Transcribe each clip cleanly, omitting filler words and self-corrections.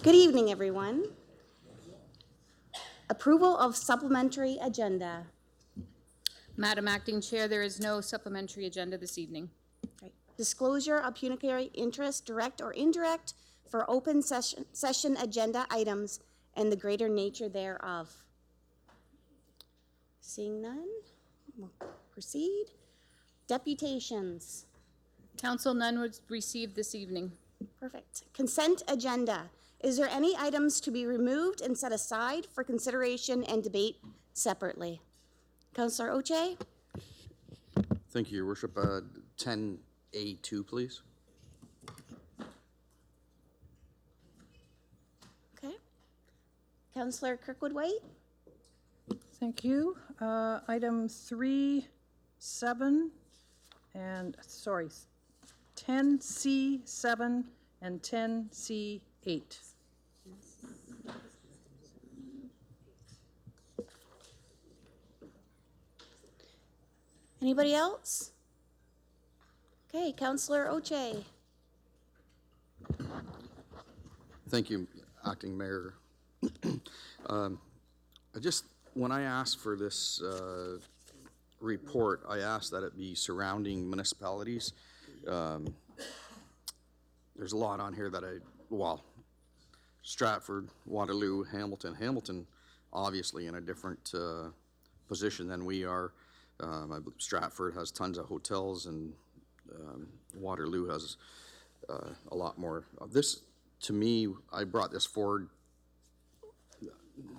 Good evening, everyone. Approval of supplementary agenda. Madam Acting Chair, there is no supplementary agenda this evening. Right. Disclosure of pecuniary interest, direct or indirect, for open session agenda items and the greater nature thereof. Seeing none, we'll proceed. Deputations. Council, none was received this evening. Perfect. Consent agenda. Is there any items to be removed and set aside for consideration and debate separately? Councillor Oche? Thank you, Your Worship. 10A2, please. Okay. Councillor Kirkwood-White? Thank you. Item 3.7 and, 10C7 and 10C8. Anybody else? Okay, Councillor Oche. Thank you, Acting Mayor. When I asked for this report, I asked that it be surrounding municipalities. There's a lot on here that Stratford, Waterloo, Hamilton. Hamilton, obviously, in a different position than we are. I believe Stratford has tons of hotels, and Waterloo has a lot more. This, to me, I brought this forward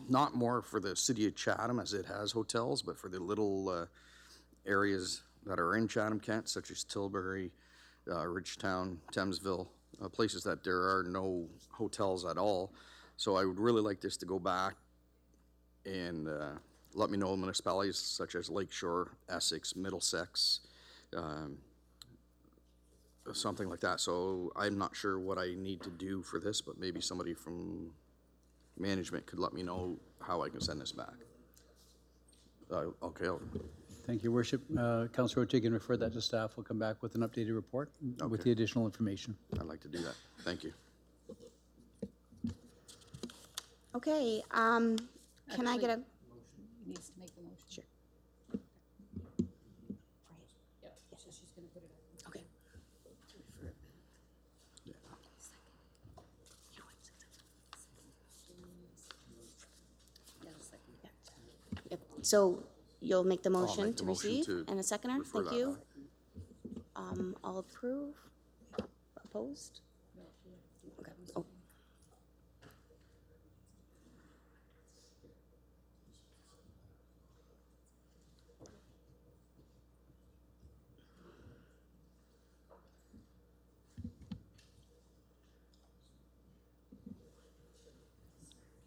not more for the city of Chatham, as it has hotels, but for the little areas that are in Chatham-Kent, such as Tilbury, Ridgetown, Thamesville, places that there are no hotels at all. So I would really like this to go back and let me know municipalities such as Lakeshore, Essex, Middlesex, something like that. So I'm not sure what I need to do for this, but maybe somebody from management could let me know how I can send this back. Okay. Thank you, Worship. Councillor Oche can refer that to staff. We'll come back with an updated report with the additional information. I'd like to do that. Thank you. Okay, can I get a? He needs to make the motion. Sure. Yep. So she's going to put it up. Okay. Yep. So you'll make the motion make the to motion receive to and a seconder? refer Thank that you. back. All approve? Opposed? Okay. Oh.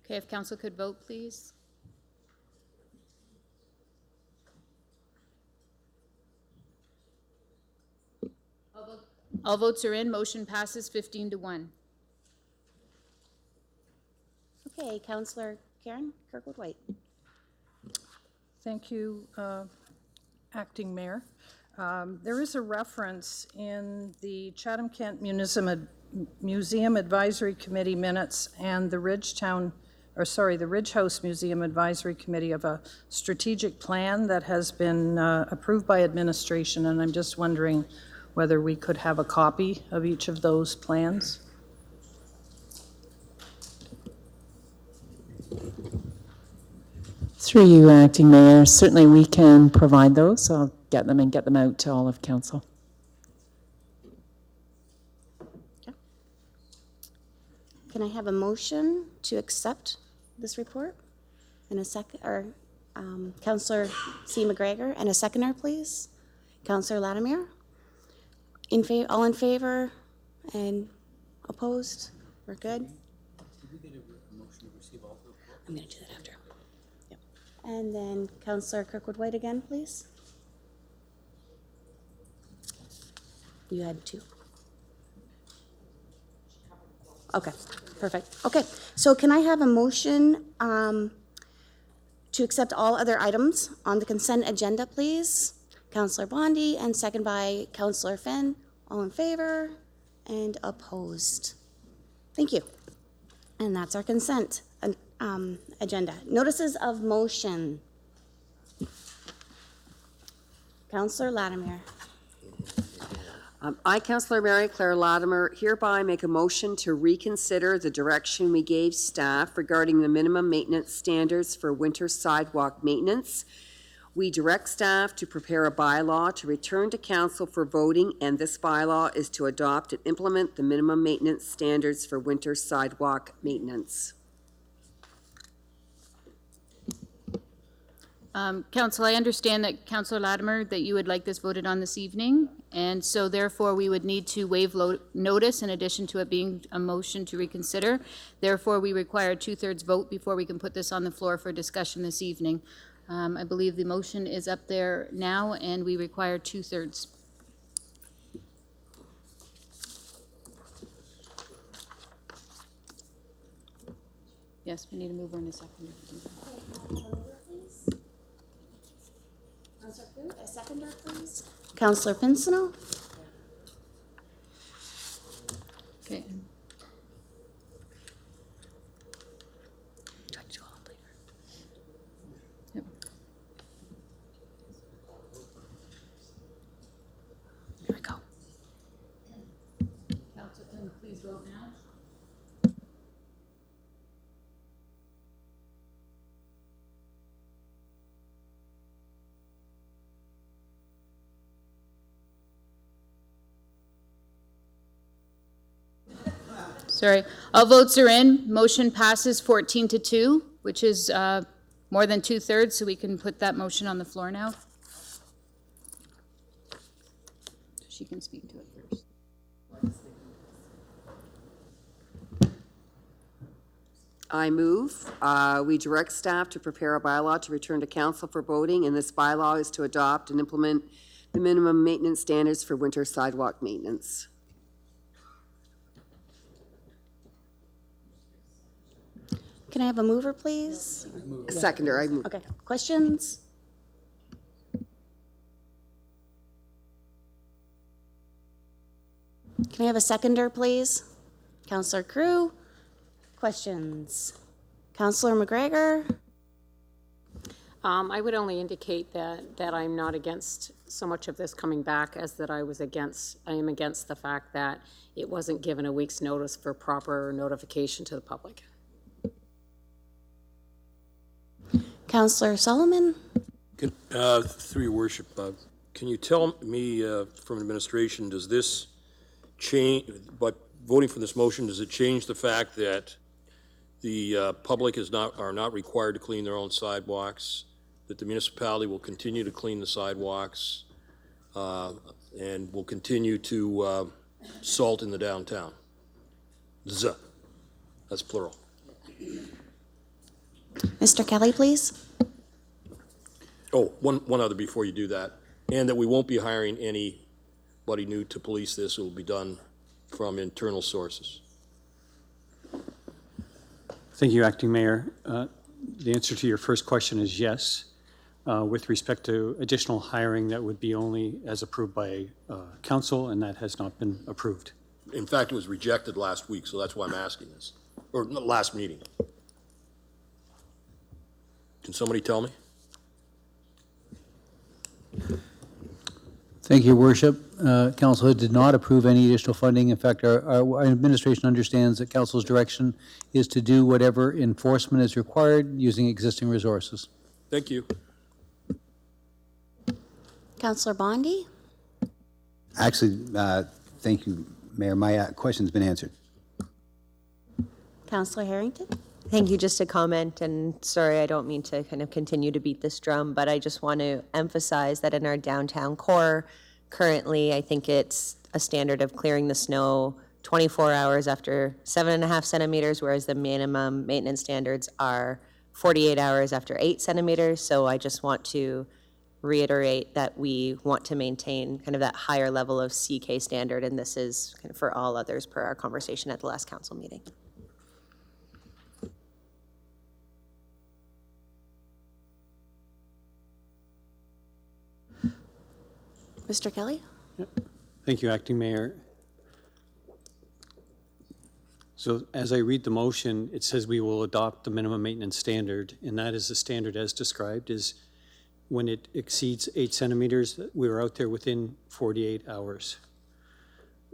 Okay, if council could vote, please. All votes are in. Motion passes 15-1. Okay, Councillor Karen Kirkwood-White. Thank you, Acting Mayor. There is a reference in the Chatham-Kent Museum Advisory Committee minutes and the Ridge House Museum Advisory Committee of a strategic plan that has been approved by administration, and I'm just wondering whether we could have a copy of each of those plans. Through you, Acting Mayor, certainly we can provide those. I'll get them out to all of council. Okay. Can I have a motion to accept this report? And a second, or Councillor C. McGregor, and a seconder, please. Councillor Latimer? All in favor and opposed? We're good? Did we get a motion to receive all the report? I'm going to do that after. Yep. And then Councillor Kirkwood-White again, please. You had two. Okay, perfect. Okay, so can I have a motion to accept all other items on the consent agenda, please? Councillor Bondi, and second by Councillor Finn. All in favor and opposed? Thank you. And that's our consent agenda. Notices of motion. Counselor Latimer. I, Councillor Mary Claire Latimer, hereby make a motion to reconsider the direction we gave staff regarding the minimum maintenance standards for winter sidewalk maintenance. We direct staff to prepare a bylaw to return to council for voting, and this bylaw is to adopt and implement the minimum maintenance standards for winter sidewalk maintenance. Council, I understand that, Councillor Latimer, that you would like this voted on this evening, and so therefore we would need to waive notice in addition to it being a motion to reconsider. Therefore, we require a 2/3 vote before we can put this on the floor for discussion this evening. I believe the motion is up there now, and we require 2/3. Yes, we need a mover and a seconder. Counselor Crew, a seconder, please. Counselor Pinsino. Okay. Yep. Here we go. Council, can you please vote now? Sorry, all votes are in. Motion passes 14-2, which is more than 2/3, so we can put that motion on the floor now. She can speak to it first. I move, we direct staff to prepare a bylaw to return to council for voting, and this bylaw is to adopt and implement the minimum maintenance standards for winter sidewalk maintenance. Can I have a mover, please? Seconder, I move. Okay, questions? Can I have a seconder, please? Counselor Crew, questions? Counselor McGregor? I would only indicate that I'm not against so much of this coming back as that I am against the fact that it wasn't given a week's notice for proper notification to the public. Counselor Solomon? Through your worship, can you tell me from administration, does this change, but voting for this motion, does it change the fact that the public are not required to clean their own sidewalks, that the municipality will continue to clean the sidewalks, and will continue to salt in the downtown? That's plural. Mr. Kelly, please? Oh, one other before you do that, and that we won't be hiring anybody new to police this. It will be done from internal sources. Thank you, Acting Mayor. The answer to your first question is yes. With respect to additional hiring, that would be only as approved by council, and that has not been approved. In fact, it was rejected last week, so that's why I'm asking this, or last meeting. Can somebody tell me? Thank you, Your Worship. Council did not approve any additional funding. In fact, our administration understands that council's direction is to do whatever enforcement is required using existing resources. Thank you. Counselor Bondi? Actually, thank you, Mayor. My question's been answered. Counselor Harrington? Thank you. Just a comment, and sorry, I don't mean to kind of continue to beat this drum, but I just want to emphasize that in our downtown core, currently, I think it's a standard of clearing the snow 24 hours after 7.5 centimeters, whereas the minimum maintenance standards are 48 hours after 8 centimeters. So I just want to reiterate that we want to maintain kind of that higher level of CK standard, and this is kind of for all others per our conversation at the last council meeting. Mr. Kelly? Thank you, Acting Mayor. So as I read the motion, it says we will adopt the minimum maintenance standard, and that is the standard as described, is when it exceeds 8 centimeters, we are out there within 48 hours.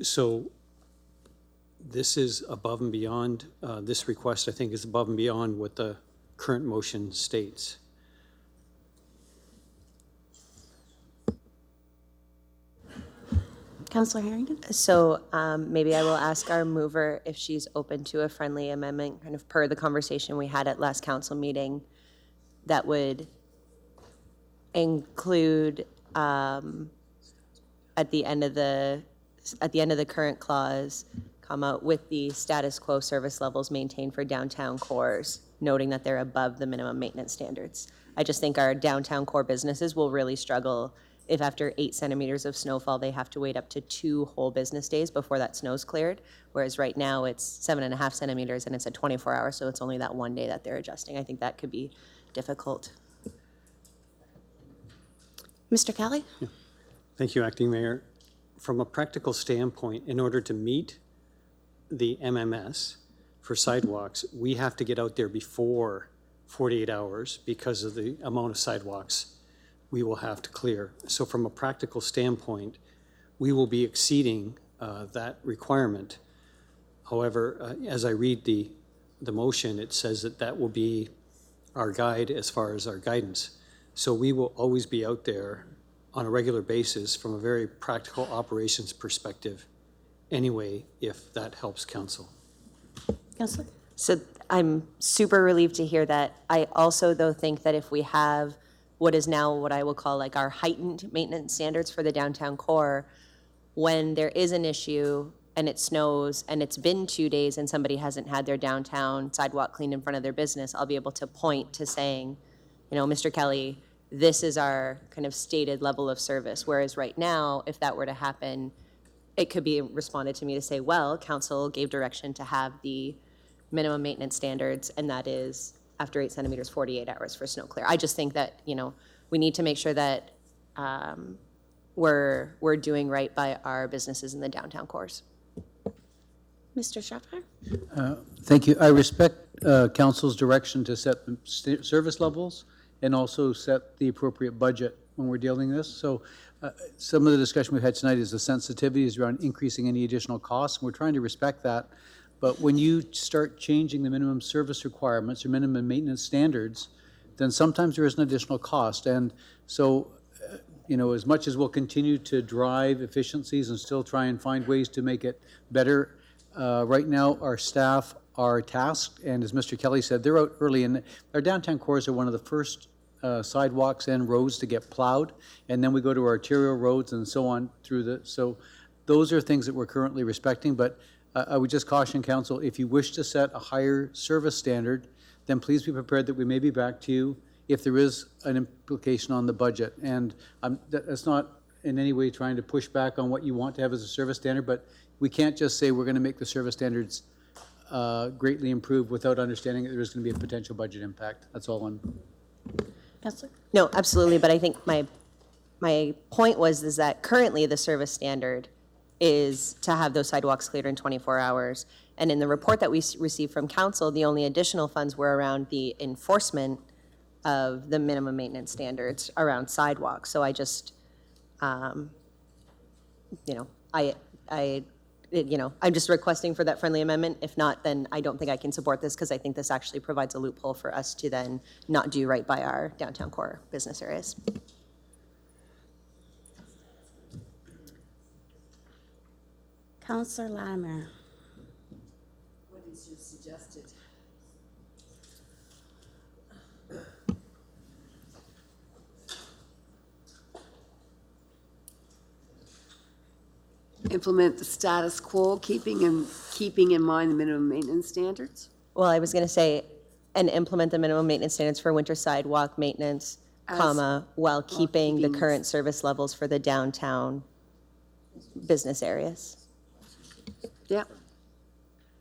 So this is above and beyond, this request, I think, is above and beyond what the current motion states. Counselor Harrington? So maybe I will ask our mover if she's open to a friendly amendment, kind of per the conversation we had at last council meeting, that would include at the end of the current clause, comma, with the status quo service levels maintained for downtown cores, noting that they're above the minimum maintenance standards. I just think our downtown core businesses will really struggle if after 8 centimeters of snowfall, they have to wait up to 2 whole business days before that snow's cleared. Whereas right now it's 7.5 centimeters and it's a 24 hour, so it's only that one day that they're adjusting. I think that could be difficult. Mr. Kelly? Thank you, Acting Mayor. From a practical standpoint, in order to meet the MMS for sidewalks, we have to get out there before 48 hours because of the amount of sidewalks we will have to clear. So from a practical standpoint, we will be exceeding that requirement. However, as I read the motion, it says that that will be our guide as far as our guidance. So we will always be out there on a regular basis from a very practical operations perspective anyway, if that helps council. Counselor? So I'm super relieved to hear that. I also, though, think that if we have what is now what I will call like our heightened maintenance standards for the downtown core, when there is an issue and it snows and it's been 2 days and somebody hasn't had their downtown sidewalk cleaned in front of their business, I'll be able to point to saying, you know, Mr. Kelly, this is our kind of stated level of service. Whereas right now, if that were to happen, it could be responded to me to say, well, council gave direction to have the minimum maintenance standards, and that is after 8 centimeters, 48 hours for snow clear. I just think that, you know, we need to make sure that we're doing right by our businesses in the downtown cores. Mr. Schaffer? Thank you. I respect council's direction to set the service levels and also set the appropriate budget when we're dealing this. So some of the discussion we've had tonight is the sensitivities around increasing any additional costs, and we're trying to respect that. But when you start changing the minimum service requirements or minimum maintenance standards, then sometimes there is an additional cost. And so, you know, as much as we'll continue to drive efficiencies and still try and find ways to make it better, right now our staff are tasked, and as Mr. Kelly said, they're out early, and our downtown cores are one of the first sidewalks and roads to get plowed, and then we go to our arterial roads and so on through the, so those are things that we're currently respecting. But I would just caution council, if you wish to set a higher service standard, then please be prepared that we may be back to you if there is an implication on the budget. And that's not in any way trying to push back on what you want to have as a service standard, but we can't just say we're going to make the service standards greatly improved without understanding that there is going to be a potential budget impact. That's all I'm. Counselor? No, absolutely, but I think my point is that currently the service standard is to have those sidewalks cleared in 24 hours. And in the report that we received from council, the only additional funds were around the enforcement of the minimum maintenance standards around sidewalks. So I just, you know, I'm just requesting for that friendly amendment. If not, then I don't think I can support this, because I think this actually provides a loophole for us to then not do right by our downtown core business areas. Counselor Latimer? What is your suggested? Implement the status quo, keeping in mind the minimum maintenance standards? Well, I was going to say, and implement the minimum maintenance standards for winter sidewalk maintenance, while keeping the current service levels for the downtown business areas. Yeah,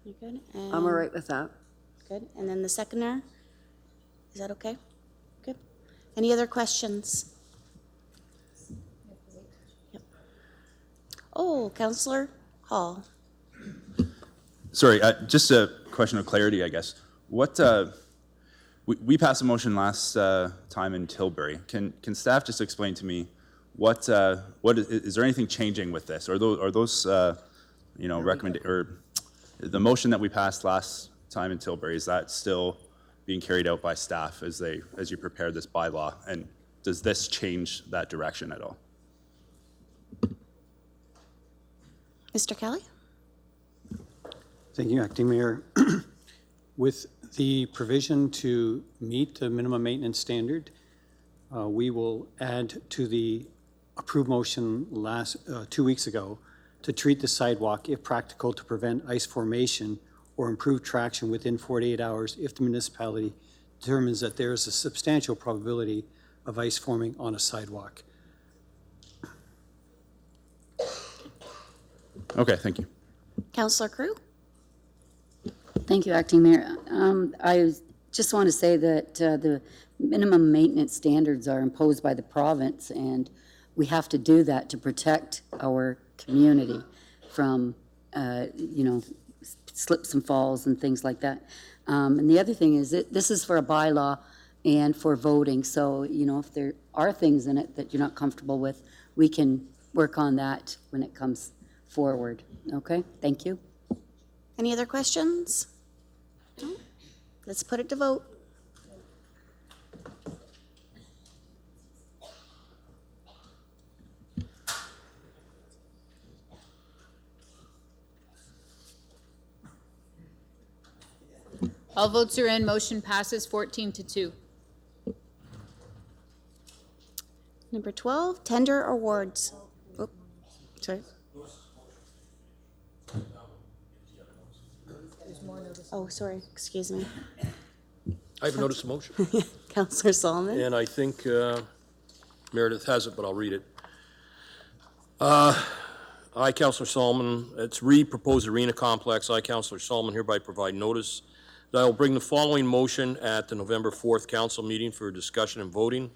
You good? I'm all right with that. Good. And then the seconder? Is that okay? Good. Any other questions? Yep. Oh, Counselor Hall. Sorry, just a question of clarity, I guess. What, we passed a motion last time in Tilbury. Can staff just explain to me what is there anything changing with this? Are those you know, or the motion that we passed last time in Tilbury, is that still being carried out by staff as you prepare this bylaw? And does this change that direction at all? Mr. Kelly? Thank you, Acting Mayor. With the provision to meet the minimum maintenance standard, we will add to the approved motion 2 weeks ago to treat the sidewalk, if practical, to prevent ice formation or improve traction within 48 hours if the municipality determines that there is a substantial probability of ice forming on a sidewalk. Okay, thank you. Councillor Crew? Thank you, Acting Mayor. I just want to say that the minimum maintenance standards are imposed by the province, and we have to do that to protect our community from, you know, slips and falls and things like that. And the other thing is that this is for a bylaw and for voting. So, you know, if there are things in it that you're not comfortable with, we can work on that when it comes forward. Okay, thank you. Any other questions? No? Let's put it to vote. All votes are in. Motion passes 14-2. Number 12, tender awards. Oh, sorry. Oh, sorry, excuse me. I have a notice of motion. Councillor Solomon? And I think Meredith has it, but I'll read it. I, Councillor Solomon, it's proposed arena complex. I, Councillor Solomon, hereby provide notice that I will bring the following motion at the November 4th council meeting for discussion and voting.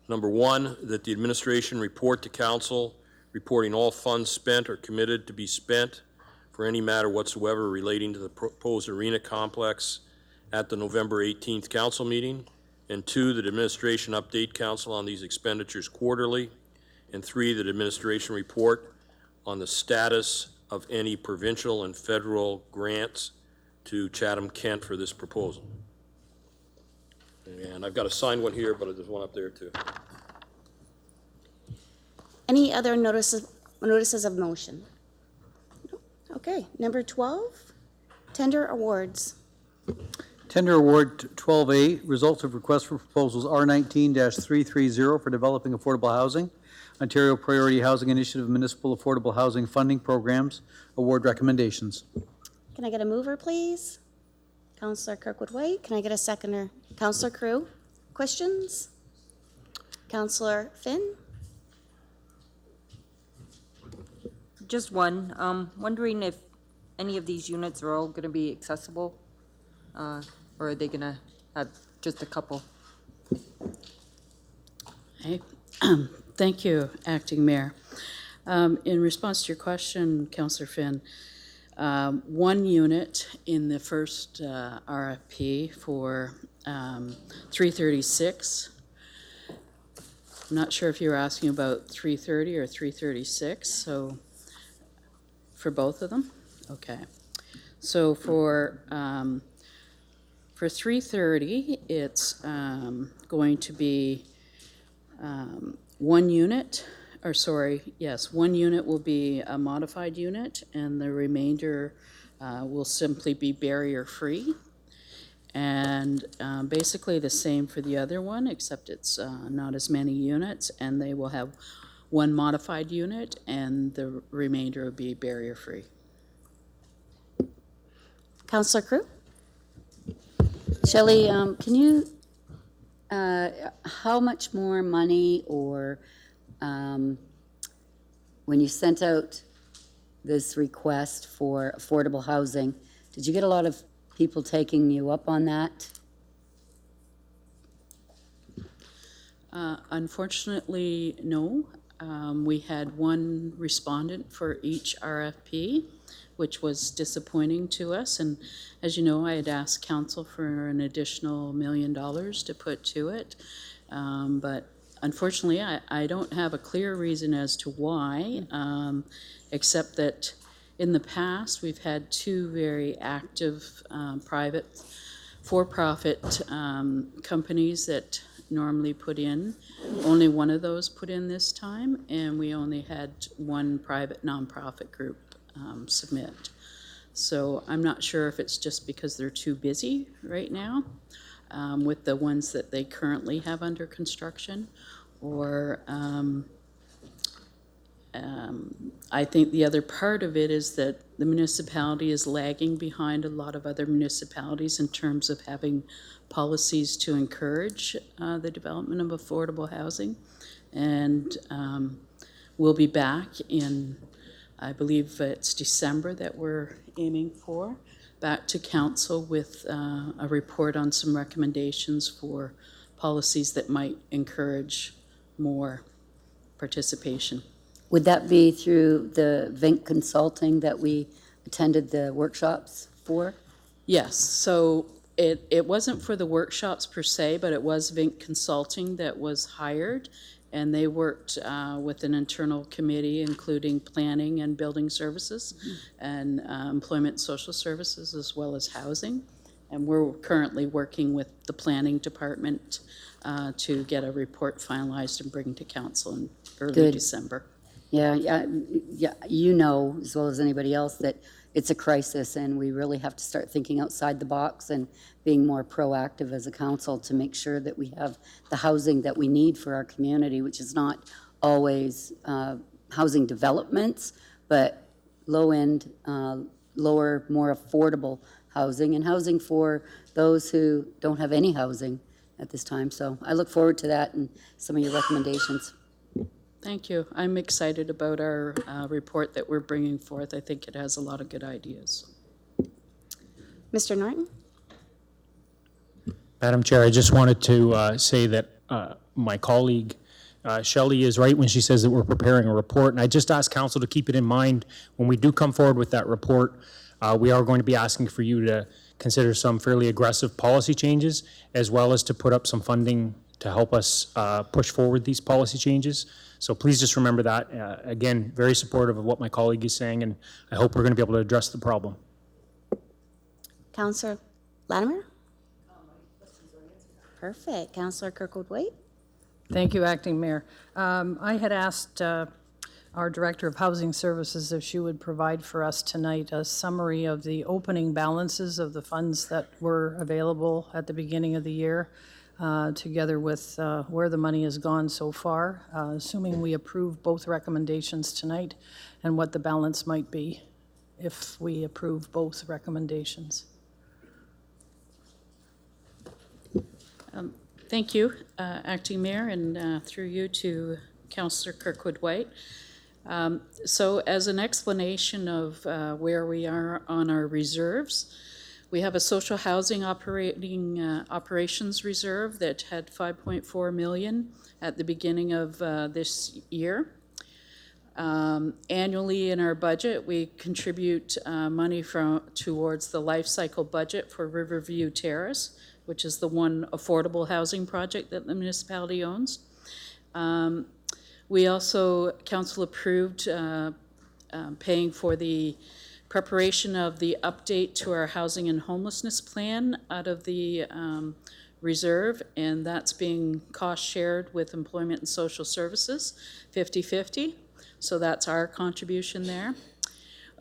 Number 1, that the administration report to council reporting all funds spent or committed to be spent for any matter whatsoever relating to the proposed arena complex at the November 18th council meeting. And 2, that administration update council on these expenditures quarterly. And 3, that administration report on the status of any provincial and federal grants to Chatham-Kent for this proposal. And I've got a signed one here, but there's one up there too. Any other notices of motion? Okay, number 12, tender awards. Tender award 12A, results of request for proposals R19-330 for developing affordable housing, Ontario Priority Housing Initiative Municipal Affordable Housing Funding Programs, award recommendations. Can I get a mover, please? Councillor Kirkwood-White. Can I get a seconder? Councillor Crew, questions? Councillor Finn? Just one. Wondering if any of these units are all going to be accessible, or are they going to have just a couple? Hey. Thank you, Acting Mayor. In response to your question, Councillor Finn, one unit in the first RFP for 336. I'm not sure if you were asking about 330 or 336, so for both of them? Okay. So for 330, it's going to be one unit, or sorry, yes, one unit will be a modified unit, and the remainder will simply be barrier-free. And basically the same for the other one, except it's not as many units, and they will have one modified unit, and the remainder will be barrier-free. Councillor Crew? Shelley, can you, how much more money, or when you sent out this request for affordable housing, did you get a lot of people taking you up on that? Unfortunately, no. We had one respondent for each RFP, which was disappointing to us. And as you know, I had asked council for an additional $1 million to put to it. But unfortunately, I don't have a clear reason as to why, except that in the past, we've had two very active private for-profit companies that normally put in. Only one of those put in this time, and we only had one private nonprofit group submit. So I'm not sure if it's just because they're too busy right now with the ones that they currently have under construction, or I think the other part of it is that the municipality is lagging behind a lot of other municipalities in terms of having policies to encourage the development of affordable housing. And we'll be back in, I believe it's December that we're aiming for, back to council with a report on some recommendations for policies that might encourage more participation. Would that be through the Vink Consulting that we attended the workshops for? Yes, so it wasn't for the workshops per se, but it was Vink Consulting that was hired, and they worked with an internal committee, including planning and building services, and employment and social services, as well as housing. And we're currently working with the planning department to get a report finalized and bring to council in early Good. December. Yeah, you know, as well as anybody else, that it's a crisis, and we really have to start thinking outside the box and being more proactive as a council to make sure that we have the housing that we need for our community, which is not always housing developments, but low-end, lower, more affordable housing, and housing for those who don't have any housing at this time. So I look forward to that and some of your recommendations. Thank you. I'm excited about our report that we're bringing forth. I think it has a lot of good ideas. Mr. Norton? Madam Chair, I just wanted to say that my colleague Shelley is right when she says that we're preparing a report, and I just ask council to keep it in mind when we do come forward with that report. We are going to be asking for you to consider some fairly aggressive policy changes, as well as to put up some funding to help us push forward these policy changes. So please just remember that. Again, very supportive of what my colleague is saying, and I hope we're going to be able to address the problem. Councillor Latimer? Perfect. Councillor Kirkwood-White? Thank you, Acting Mayor. I had asked our Director of Housing Services if she would provide for us tonight a summary of the opening balances of the funds that were available at the beginning of the year, together with where the money has gone so far, assuming we approve both recommendations tonight, and what the balance might be if we approve both recommendations. Thank you, Acting Mayor, and through you to Councillor Kirkwood-White. So as an explanation of where we are on our reserves, we have a social housing operations reserve that had $5.4 million at the beginning of this year. Annually in our budget, we contribute money towards the life cycle budget for Riverview Terrace, which is the one affordable housing project that the municipality owns. We also, council approved paying for the preparation of the update to our housing and homelessness plan out of the reserve, and that's being cost shared with employment and social services, 50-50. So that's our contribution there.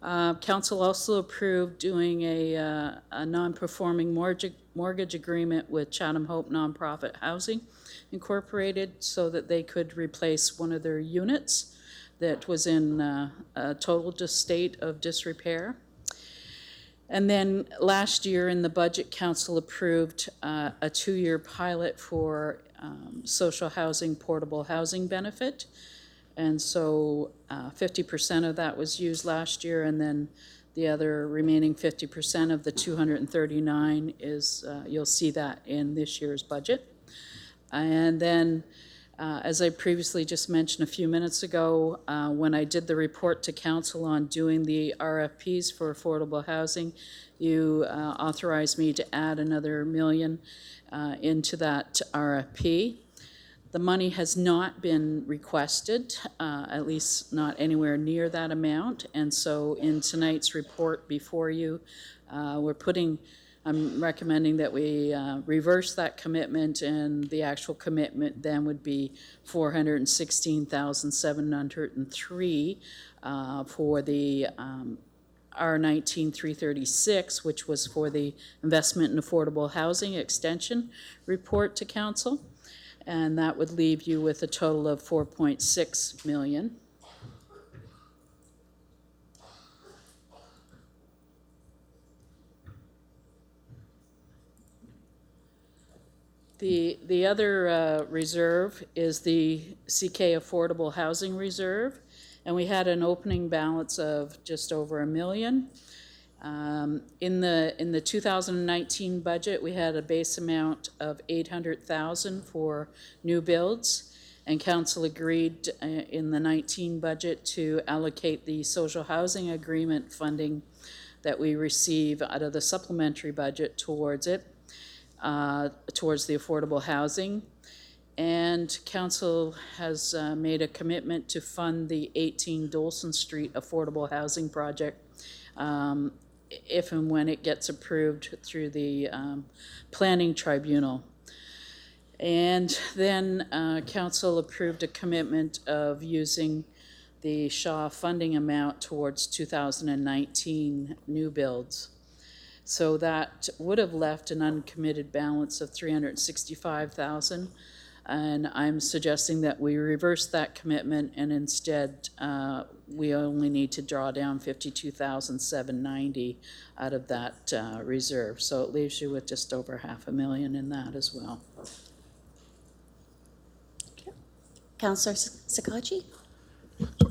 Council also approved doing a non-performing mortgage agreement with Chatham Hope Nonprofit Housing Incorporated so that they could replace one of their units that was in a total state of disrepair. And then last year in the budget, council approved a 2-year pilot for social housing, portable housing benefit. And so 50% of that was used last year, and then the other remaining 50% of the 239 is, you'll see that in this year's budget. And then As I previously just mentioned a few minutes ago, when I did the report to council on doing the RFPs for affordable housing, you authorized me to add another $1 million into that RFP. The money has not been requested, at least not anywhere near that amount, and so in tonight's report before you, I'm recommending that we reverse that commitment, and the actual commitment then would be $416,703 for the R19-336, which was for the Investment in Affordable Housing Extension report to council, and that would leave you with a total of $4.6 million. The other reserve is the CK Affordable Housing Reserve, and we had an opening balance of just over $1 million. In the 2019 budget, we had a base amount of $800,000 for new builds, and council agreed in the 19 budget to allocate the social housing agreement funding that we receive out of the supplementary budget towards it. Towards the affordable housing. And council has made a commitment to fund the 18 Dolson Street affordable housing project if and when it gets approved through the planning tribunal. And then council approved a commitment of using the Shaw funding amount towards 2019 new builds. So that would have left an uncommitted balance of $365,000, and I'm suggesting that we reverse that commitment, and instead we only need to draw down $52,790 out of that reserve. So it leaves you with just over $500,000 in that as well. Okay. Councillor Sakachi?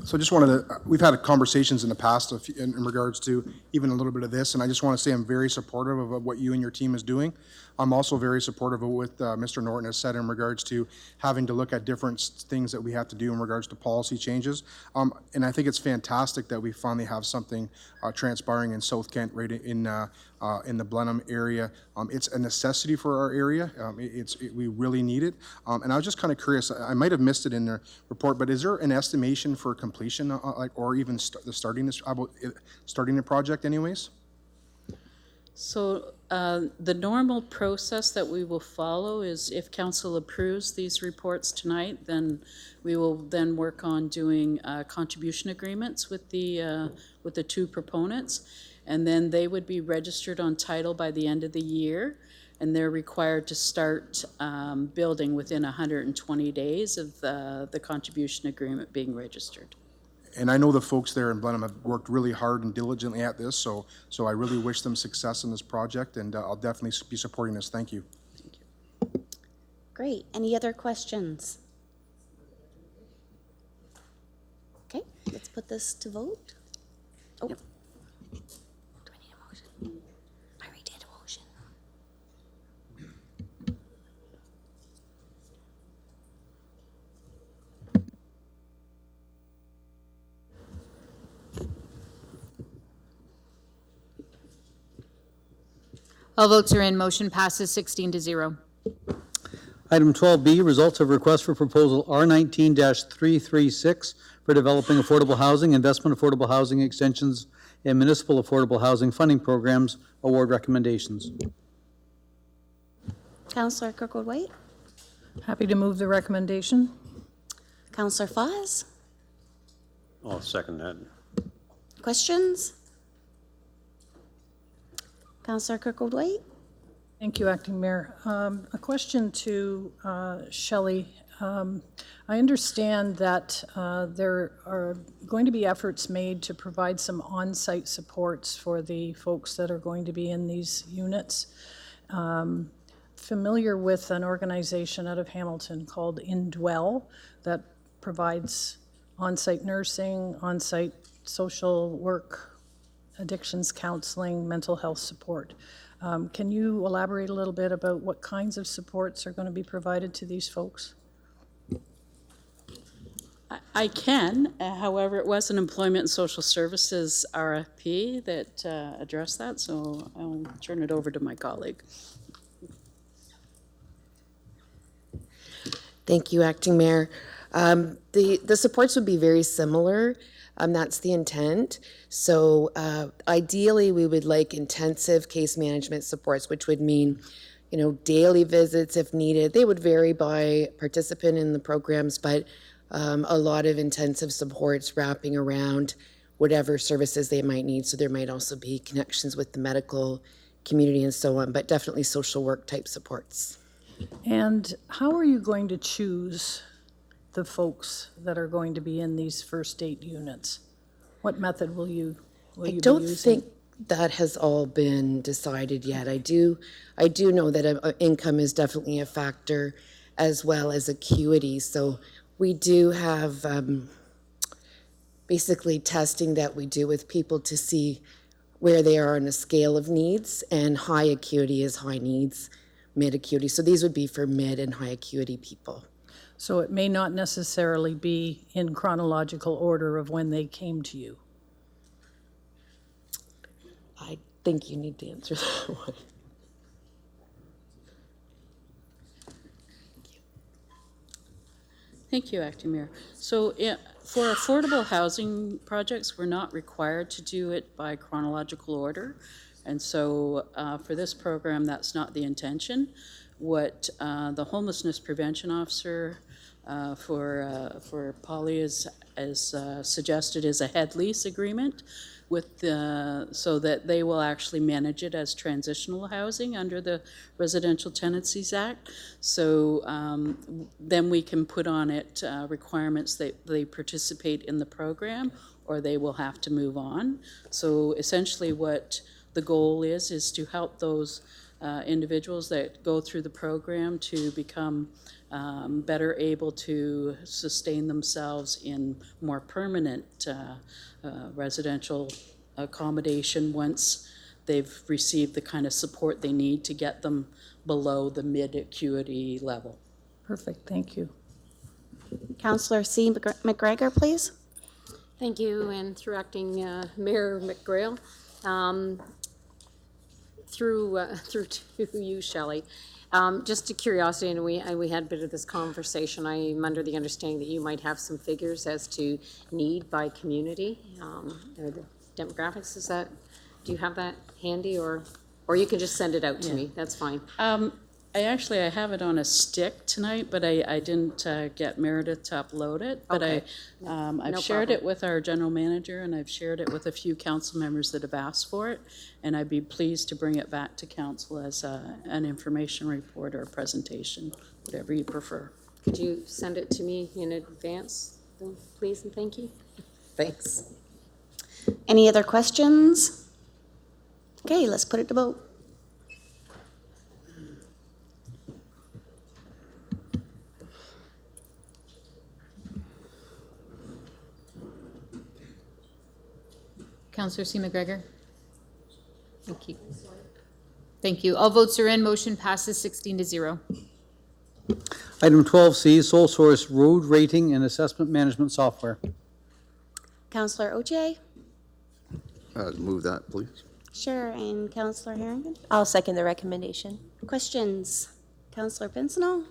So just wanted to, we've had conversations in the past in regards to even a little bit of this, and I just want to say I'm very supportive of what you and your team is doing. I'm also very supportive of what Mr. Norton has said in regards to having to look at different things that we have to do in regards to policy changes. And I think it's fantastic that we finally have something transpiring in South Kent, right in the Blenheim area. It's a necessity for our area. We really need it. And I was just kind of curious, I might have missed it in the report, but is there an estimation for completion, or even starting the project anyways? So the normal process that we will follow is if council approves these reports tonight, then we will then work on doing contribution agreements with the two proponents, and then they would be registered on title by the end of the year, and they're required to start building within 120 days of the contribution agreement being registered. And I know the folks there in Blenheim have worked really hard and diligently at this, so I really wish them success in this project, and I'll definitely be supporting this. Thank you. Thank you. Great. Any other questions? Okay, let's put this to vote. Oh. Yep. Do I need a motion? I already did a motion. All votes are in. Motion passes 16-0. Item 12B, results of request for proposal R19-336 for developing affordable housing, investment affordable housing extensions, and municipal affordable housing funding programs, award recommendations. Councillor Kirkwood-White? Happy to move the recommendation. Councillor Foz? I'll second that. Questions? Councillor Kirkwood-White? Thank you, Acting Mayor. A question to Shelley. I understand that there are going to be efforts made to provide some on-site supports for the folks that are going to be in these units. Familiar with an organization out of Hamilton called Indwell that provides on-site nursing, on-site social work, addictions counseling, mental health support. Can you elaborate a little bit about what kinds of supports are going to be provided to these folks? I can, however, it was an Employment and Social Services RFP that addressed that, so I'll turn it over to my colleague. Thank you, Acting Mayor. The supports would be very similar. That's the intent. So ideally, we would like intensive case management supports, which would mean, daily visits if needed. They would vary by participant in the programs, but a lot of intensive supports wrapping around whatever services they might need. So there might also be connections with the medical community and so on, but definitely social work type supports. And how are you going to choose the folks that are going to be in these first 8 units? What method will you be using? I don't think that has all been decided yet. I do know that income is definitely a factor, as well as acuity. So we do have basically testing that we do with people to see where they are on a scale of needs, and high acuity is high needs, mid acuity. So these would be for mid and high acuity people. So it may not necessarily be in chronological order of when they came to you. I think you need to answer that one. Thank you, Acting Mayor. So for affordable housing projects, we're not required to do it by chronological order. And so for this program, that's not the intention. What the homelessness prevention officer for Polly is suggested is a head lease agreement with so that they will actually manage it as transitional housing under the Residential Tenancies Act. So then we can put on it requirements that they participate in the program, or they will have to move on. So essentially what the goal is to help those individuals that go through the program to become better able to sustain themselves in more permanent residential accommodation once they've received the kind of support they need to get them below the mid-acuity level. Perfect, thank you. Councillor C. McGregor, please. Thank you, and through Acting Mayor McGrail, through to you, Shelley. Just a curiosity, and we had a bit of this conversation. I'm under the understanding that you might have some figures as to need by community, or the demographics. Do you have that handy, or you can just send it out to me? That's fine. I have it on a stick tonight, but I didn't get Meredith to upload it. But Okay. I've No shared problem. it with our general manager, and I've shared it with a few council members that have asked for it. And I'd be pleased to bring it back to council as an information report or a presentation, whatever you prefer. Could you send it to me in advance, though, please, and thank you? Thanks. Any other questions? Okay, let's put it to vote. Councillor C. McGregor? Thank you. Thank you. All votes are in. Motion passes 16-0. Item 12C, sole source road rating and assessment management software. Councillor Oche? Move that, please. Sure, and Councillor Harrington? I'll second the recommendation. Questions? Councillor Pincinel?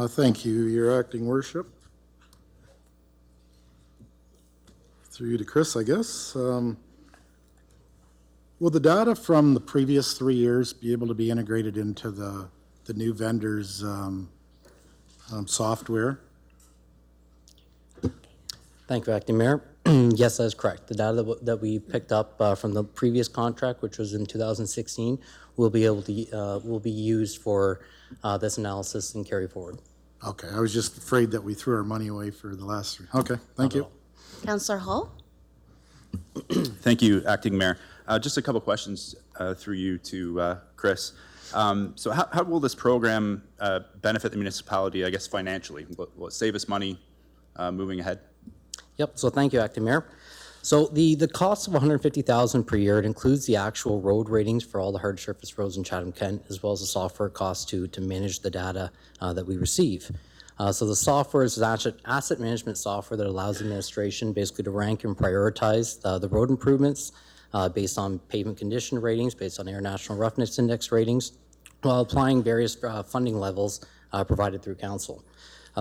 Thank you, Your Acting Worship. Through you to Chris, I guess. Will the data from the previous 3 years be able to be integrated into the new vendor's software? Thank you, Acting Mayor. Yes, that is correct. The data that we picked up from the previous contract, which was in 2016, will be able to will be used for this analysis and carry forward. Okay, I was just afraid that we threw our money away for the last 3. Okay, thank you. Councillor Hall? Thank you, Acting Mayor. Just a couple questions through you to Chris. So how will this program benefit the municipality, I guess, financially? Will it save us money moving ahead? Yep, so thank you, Acting Mayor. So the cost of $150,000 per year, it includes the actual road ratings for all the hard surface roads in Chatham-Kent, as well as the software cost to manage the data that we receive. So the software is an asset management software that allows administration basically to rank and prioritize the road improvements based on pavement condition ratings, based on Air National Roughness Index ratings, while applying various funding levels provided through council.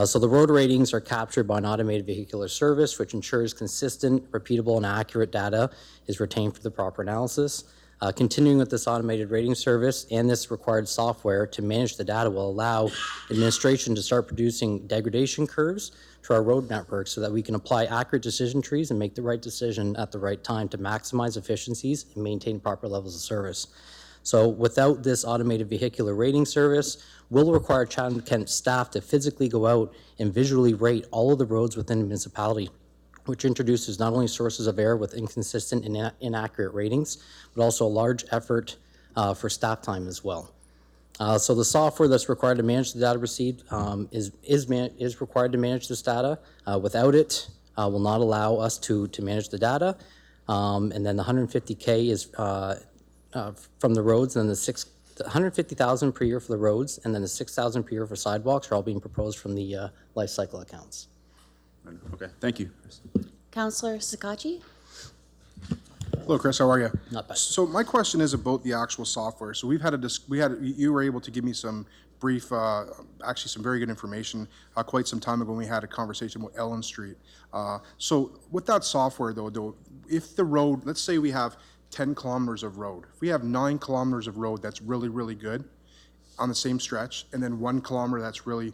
So the road ratings are captured by an automated vehicular service, which ensures consistent, repeatable, and accurate data is retained for the proper analysis. Continuing with this automated rating service and this required software to manage the data will allow administration to start producing degradation curves to our road network so that we can apply accurate decision trees and make the right decision at the right time to maximize efficiencies and maintain proper levels of service. So without this automated vehicular rating service, we'll require Chatham-Kent staff to physically go out and visually rate all of the roads within the municipality, which introduces not only sources of error with inconsistent and inaccurate ratings, but also a large effort for staff time as well. So the software that's required to manage the data received is required to manage this data. Without it, will not allow us to manage the data. And then the 150K is from the roads, and then the 150,000 per year for the roads, and then the 6,000 per year for sidewalks are all being proposed from the life cycle accounts. Okay, thank you. Councillor Sakachi? Hello, Chris, how are you? Not bad. So my question is about the actual software. So you were able to give me some brief, actually some very good information quite some time ago when we had a conversation about Ellen Street. So with that software though, if the road, let's say we have 10 kilometers of road, if we have 9 kilometers of road that's really, really good on the same stretch, and then 1 kilometer that's really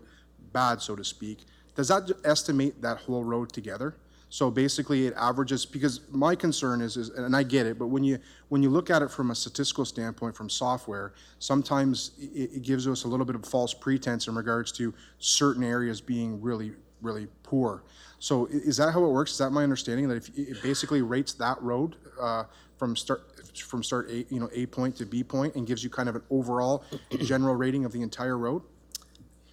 bad, so to speak, does that estimate that whole road together? So basically it averages, because my concern is, and I get it, but when you look at it from a statistical standpoint from software, sometimes it gives us a little bit of false pretense in regards to certain areas being really, really poor. So is that how it works? Is that my understanding, that if it basically rates that road from start A, A point to B point, and gives you kind of an overall general rating of the entire road?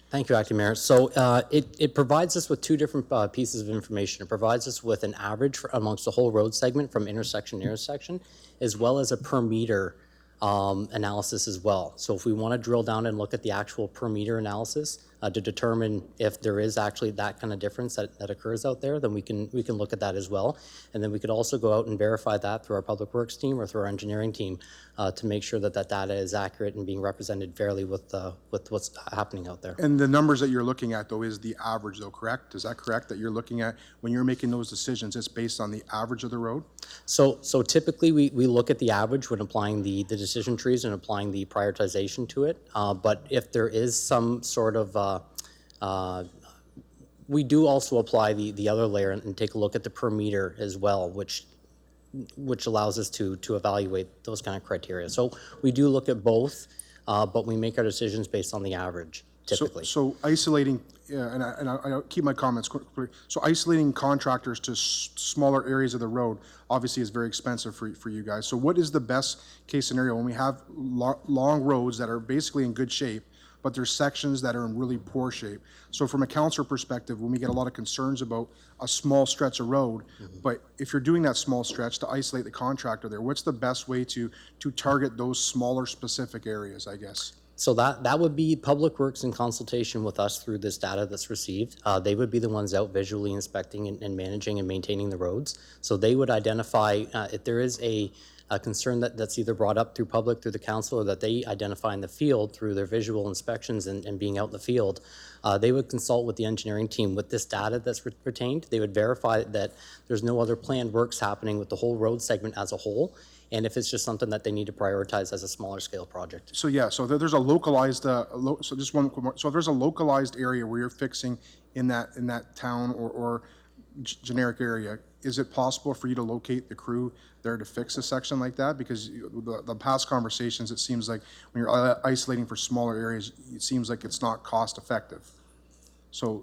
Thank you, Acting Mayor. So it provides us with two different pieces of information. It provides us with an average amongst the whole road segment from intersection to intersection, as well as a per meter analysis as well. So if we want to drill down and look at the actual per meter analysis to determine if there is actually that kind of difference that occurs out there, then we can look at that as well. And then we could also go out and verify that through our public works team or through our engineering team to make sure that that data is accurate and being represented fairly with what's happening out there. And the numbers that you're looking at though is the average though, correct? Is that correct, that you're looking at when you're making those decisions, it's based on the average of the road? So typically we look at the average when applying the decision trees and applying the prioritization to it. But if there is some sort of, we do also apply the other layer and take a look at the per meter as well, which allows us to evaluate those kind of criteria. So we do look at both, but we make our decisions based on the average typically. So isolating, and I keep my comments quick. So isolating contractors to smaller areas of the road obviously is very expensive for you guys. So what is the best case scenario when we have long roads that are basically in good shape, but there's sections that are in really poor shape? So from a councilor perspective, when we get a lot of concerns about a small stretch of road, but if you're doing that small stretch to isolate the contractor there, what's the best way to target those smaller specific areas, I guess? So that would be Public Works in consultation with us through this data that's received. They would be the ones out visually inspecting and managing and maintaining the roads. So they would identify if there is a concern that's either brought up through public, through the council, or that they identify in the field through their visual inspections and being out in the field. They would consult with the engineering team with this data that's retained. They would verify that there's no other planned works happening with the whole road segment as a whole. And if it's just something that they need to prioritize as a smaller scale project. So yeah, so there's a localized, so just one quick more. So if there's a localized area where you're fixing in that town or generic area, is it possible for you to locate the crew there to fix a section like that? Because the past conversations, it seems like when you're isolating for smaller areas, it seems like it's not cost effective. So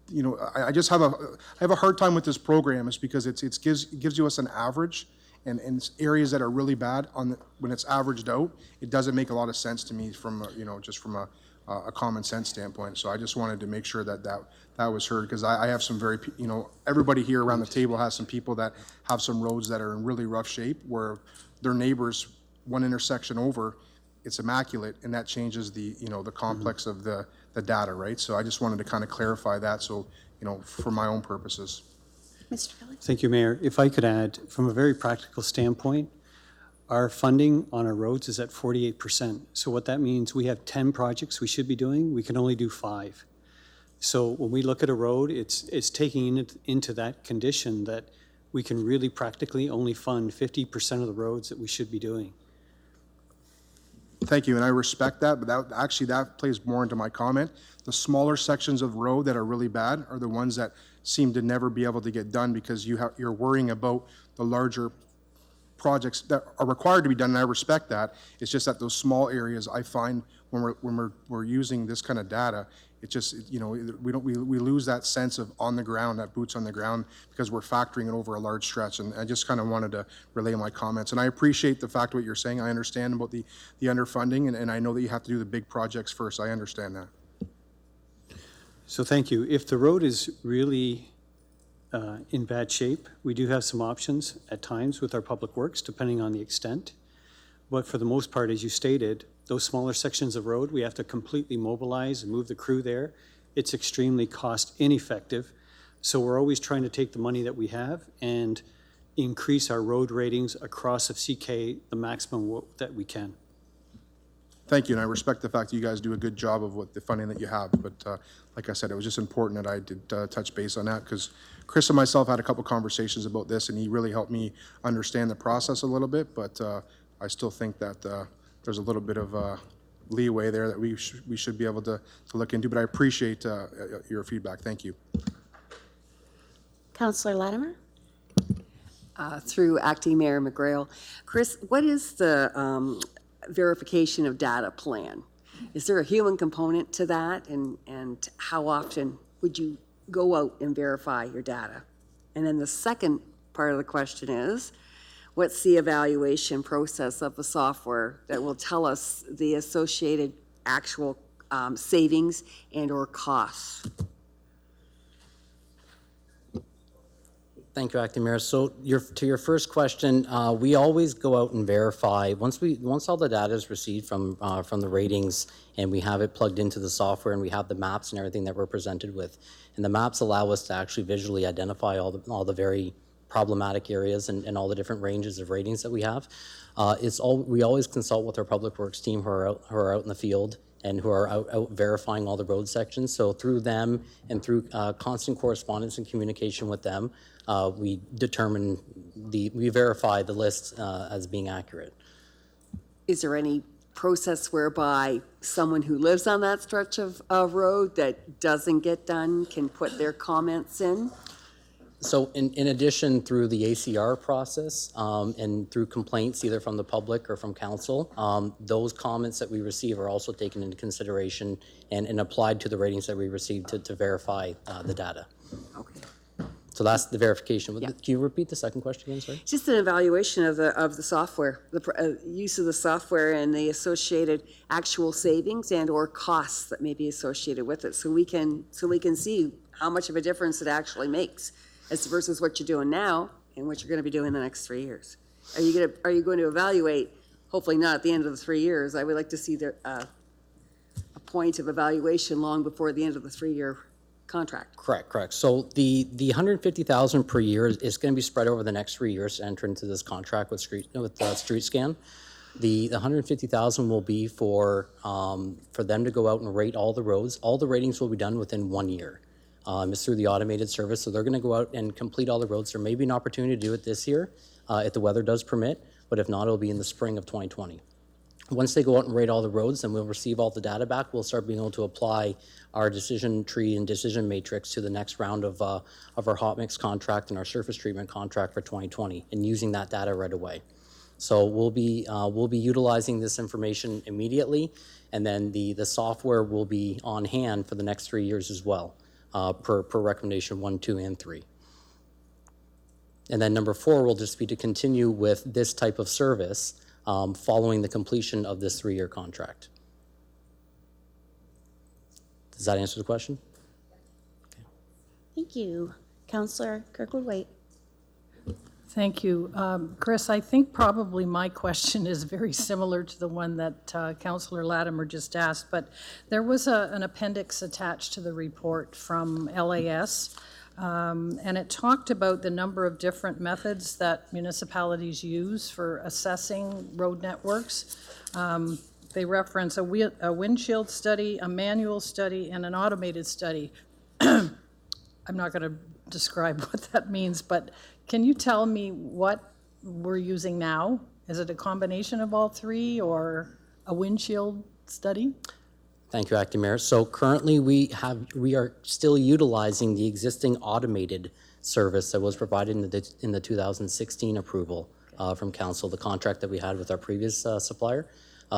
you know, I just have a hard time with this program, is because it gives you us an average. And areas that are really bad when it's averaged out, it doesn't make a lot of sense to me from just from a common sense standpoint. So I just wanted to make sure that was heard, because I have some very, everybody here around the table has some people that have some roads that are in really rough shape, where their neighbors one intersection over, it's immaculate, and that changes the, you know, the complex of the data, right? So I just wanted to kind of clarify that, so, you know, for my own purposes. Mr. Kelly? Thank you, Mayor. If I could add, from a very practical standpoint, our funding on our roads is at 48%. So what that means, we have 10 projects we should be doing, we can only do 5. So when we look at a road, it's taking it into that condition that we can really practically only fund 50% of the roads that we should be doing. Thank you, and I respect that, but that plays more into my comment. The smaller sections of road that are really bad are the ones that seem to never be able to get done because you're worrying about the larger projects that are required to be done, and I respect that. It's just that those small areas, I find when we're using this kind of data, it just, you know, we lose that sense of on the ground, that boots on the ground, because we're factoring it over a large stretch. And I just kind of wanted to relay my comments. And I appreciate the fact what you're saying. I understand about the underfunding, and I know that you have to do the big projects first. I understand that. So thank you. If the road is really in bad shape, we do have some options at times with our public works, depending on the extent. But for the most part, as you stated, those smaller sections of road, we have to completely mobilize and move the crew there. It's extremely cost ineffective. So we're always trying to take the money that we have and increase our road ratings across of CK the maximum that we can. Thank you, and I respect the fact that you guys do a good job of what the funding that you have. But like I said, it was just important that I did touch base on that, because Chris and myself had a couple conversations about this, and he really helped me understand the process a little bit. But I still think that there's a little bit of leeway there that we should be able to look into. But I appreciate your feedback. Thank you. Councillor Latimer? Through Acting Mayor McGrail. Chris, what is the verification of data plan? Is there a human component to that? And how often would you go out and verify your data? And then the second part of the question is, what's the evaluation process of the software that will tell us the associated actual savings and or costs? Thank you, Acting Mayor. So to your first question, we always go out and verify once all the data is received from the ratings and we have it plugged into the software and we have the maps and everything that we're presented with, and the maps allow us to actually visually identify all the very problematic areas and all the different ranges of ratings that we have. We always consult with our public works team who are out in the field and who are out verifying all the road sections. So through them and through constant correspondence and communication with them, we verify the list as being accurate. Is there any process whereby someone who lives on that stretch of road that doesn't get done can put their comments in? So in addition, through the ACR process and through complaints either from the public or from council, those comments that we receive are also taken into consideration and applied to the ratings that we receive to verify the data. Okay. So that's the verification. Yeah. Can you repeat the second question again, sorry? Just an evaluation of the software, the use of the software and the associated actual savings and or costs that may be associated with it, so we can see how much of a difference it actually makes as versus what you're doing now and what you're going to be doing in the next 3 years. Are you going to evaluate? Hopefully not at the end of the 3 years. I would like to see a point of evaluation long before the end of the 3-year contract. Correct. So the $150,000 per year is going to be spread over the next 3 years to enter into this contract with Street Scan. The $150,000 will be for them to go out and rate all the roads. All the ratings will be done within 1 year. It's through the automated service, so they're going to go out and complete all the roads. There may be an opportunity to do it this year if the weather does permit, but if not, it'll be in the spring of 2020. Once they go out and rate all the roads, then we'll receive all the data back. We'll start being able to apply our decision tree and decision matrix to the next round of our hot mix contract and our surface treatment contract for 2020, and using that data right away. So we'll be utilizing this information immediately, and then the software will be on hand for the next 3 years as well, per recommendation 1, 2, and 3. And then number 4 will just be to continue with this type of service following the completion of this 3-year contract. Does that answer the question? Thank you. Councillor Kirkwood-Waite. Thank you. Chris, I think probably my question is very similar to the one that Councillor Latimer just asked, but there was an appendix attached to the report from LAS, and it talked about the number of different methods that municipalities use for assessing road networks. They reference a windshield study, a manual study, and an automated study. I'm not going to describe what that means, but can you tell me what we're using now? Is it a combination of all three or a windshield study? Thank you, Acting Mayor. So currently we are still utilizing the existing automated service that was provided in the 2016 approval from council, the contract that we had with our previous supplier.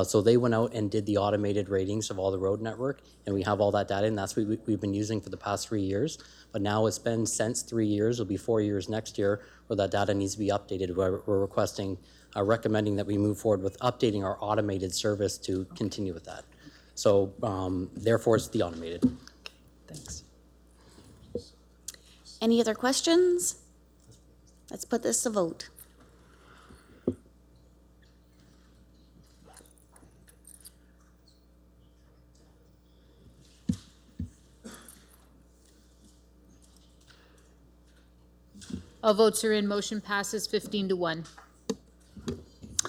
So they went out and did the automated ratings of all the road network, and we have all that data, and that's what we've been using for the past 3 years. But now it's been since 3 years, it'll be 4 years next year, where that data needs to be updated. We're requesting, recommending that we move forward with updating our automated service to continue with that. So therefore, it's the automated. Okay, thanks. Any other questions? Let's put this to vote. All votes are in. Motion passes 15-1.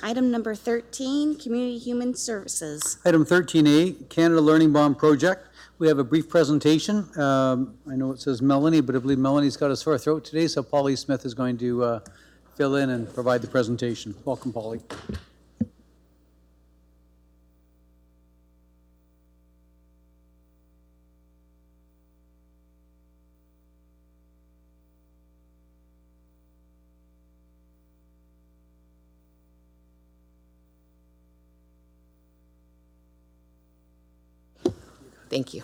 Item number 13, Community Human Services. Item 13A, Canada Learning Bond Project. We have a brief presentation. I know it says Melanie, but I believe Melanie's got a sore throat today, so Polly Smith is going to fill in and provide the presentation. Welcome, Polly. Thank you.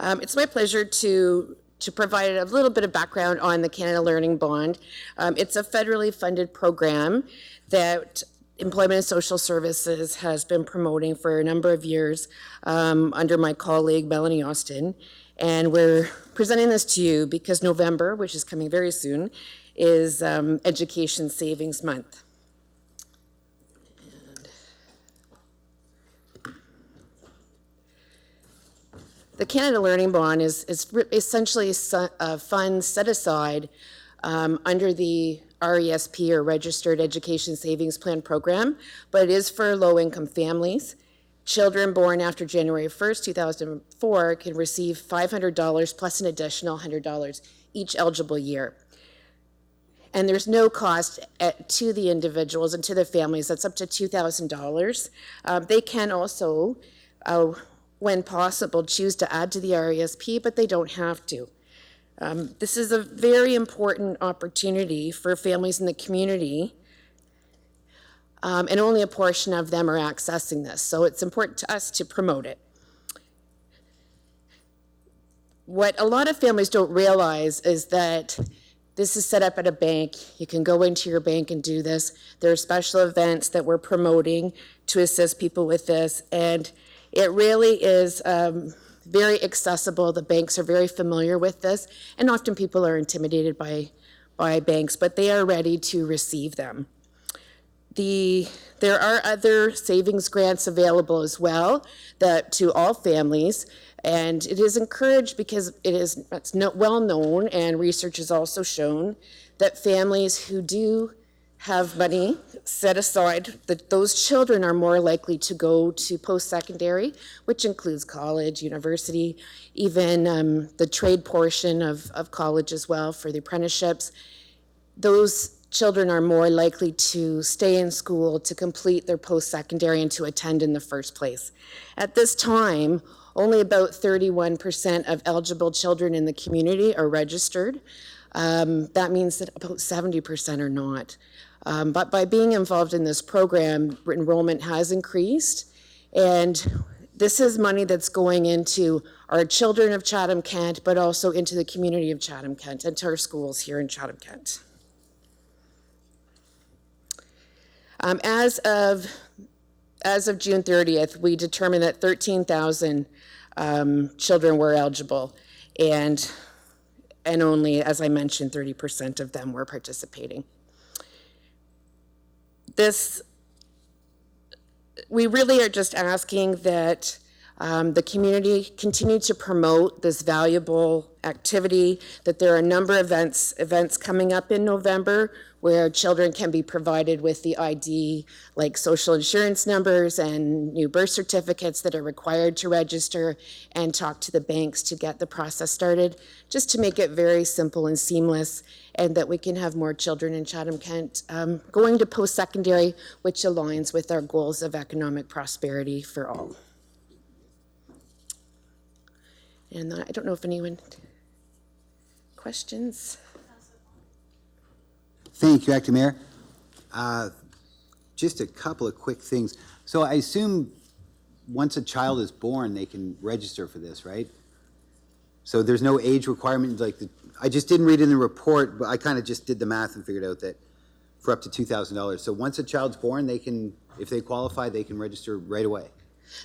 It's my pleasure to provide a little bit of background on the Canada Learning Bond. It's a federally funded program that Employment and Social Services has been promoting for a number of years under my colleague Melanie Austin. And we're presenting this to you because November, which is coming very soon, is Education Savings Month. The Canada Learning Bond is essentially a fund set aside under the RESP, or Registered Education Savings Plan program, but it is for low-income families. Children born after January 1st, 2004 can receive $500 plus an additional $100 each eligible year. And there's no cost to the individuals and to the families. That's up to $2,000. They can also, when possible, choose to add to the RESP, but they don't have to. This is a very important opportunity for families in the community, and only a portion of them are accessing this, so it's important to us to promote it. What a lot of families don't realize is that this is set up at a bank. You can go into your bank and do this. There are special events that we're promoting to assist people with this, and it really is very accessible. The banks are very familiar with this, and often people are intimidated by banks, but they are ready to receive them. There are other savings grants available as well to all families, and it is encouraged because it's well known, and research has also shown that families who do have money set aside, that those children are more likely to go to post-secondary, which includes college, university, even the trade portion of college as well for the apprenticeships. Those children are more likely to stay in school, to complete their post-secondary, and to attend in the first place. At this time, only about 31% of eligible children in the community are registered. That means that about 70% are not. But by being involved in this program, enrollment has increased, and this is money that's going into our children of Chatham-Kent, but also into the community of Chatham-Kent and to our schools here in Chatham-Kent. As of June 30th, we determined that 13,000 children were eligible, and and only, as I mentioned, 30% of them were participating. We really are just asking that the community continue to promote this valuable activity, that there are a number of events coming up in November where children can be provided with the ID, like social insurance numbers and new birth certificates that are required to register, and talk to the banks to get the process started, just to make it very simple and seamless, and that we can have more children in Chatham-Kent going to post-secondary, which aligns with our goals of economic prosperity for all. And I don't know if anyone, questions? Thank you, Acting Mayor. Just a couple of quick things. So I assume once a child is born, they can register for this, right? So there's no age requirement, like I just didn't read in the report, but I kind of just did the math and figured out that for up to $2,000. So once a child's born, they can, if they qualify, they can register right away.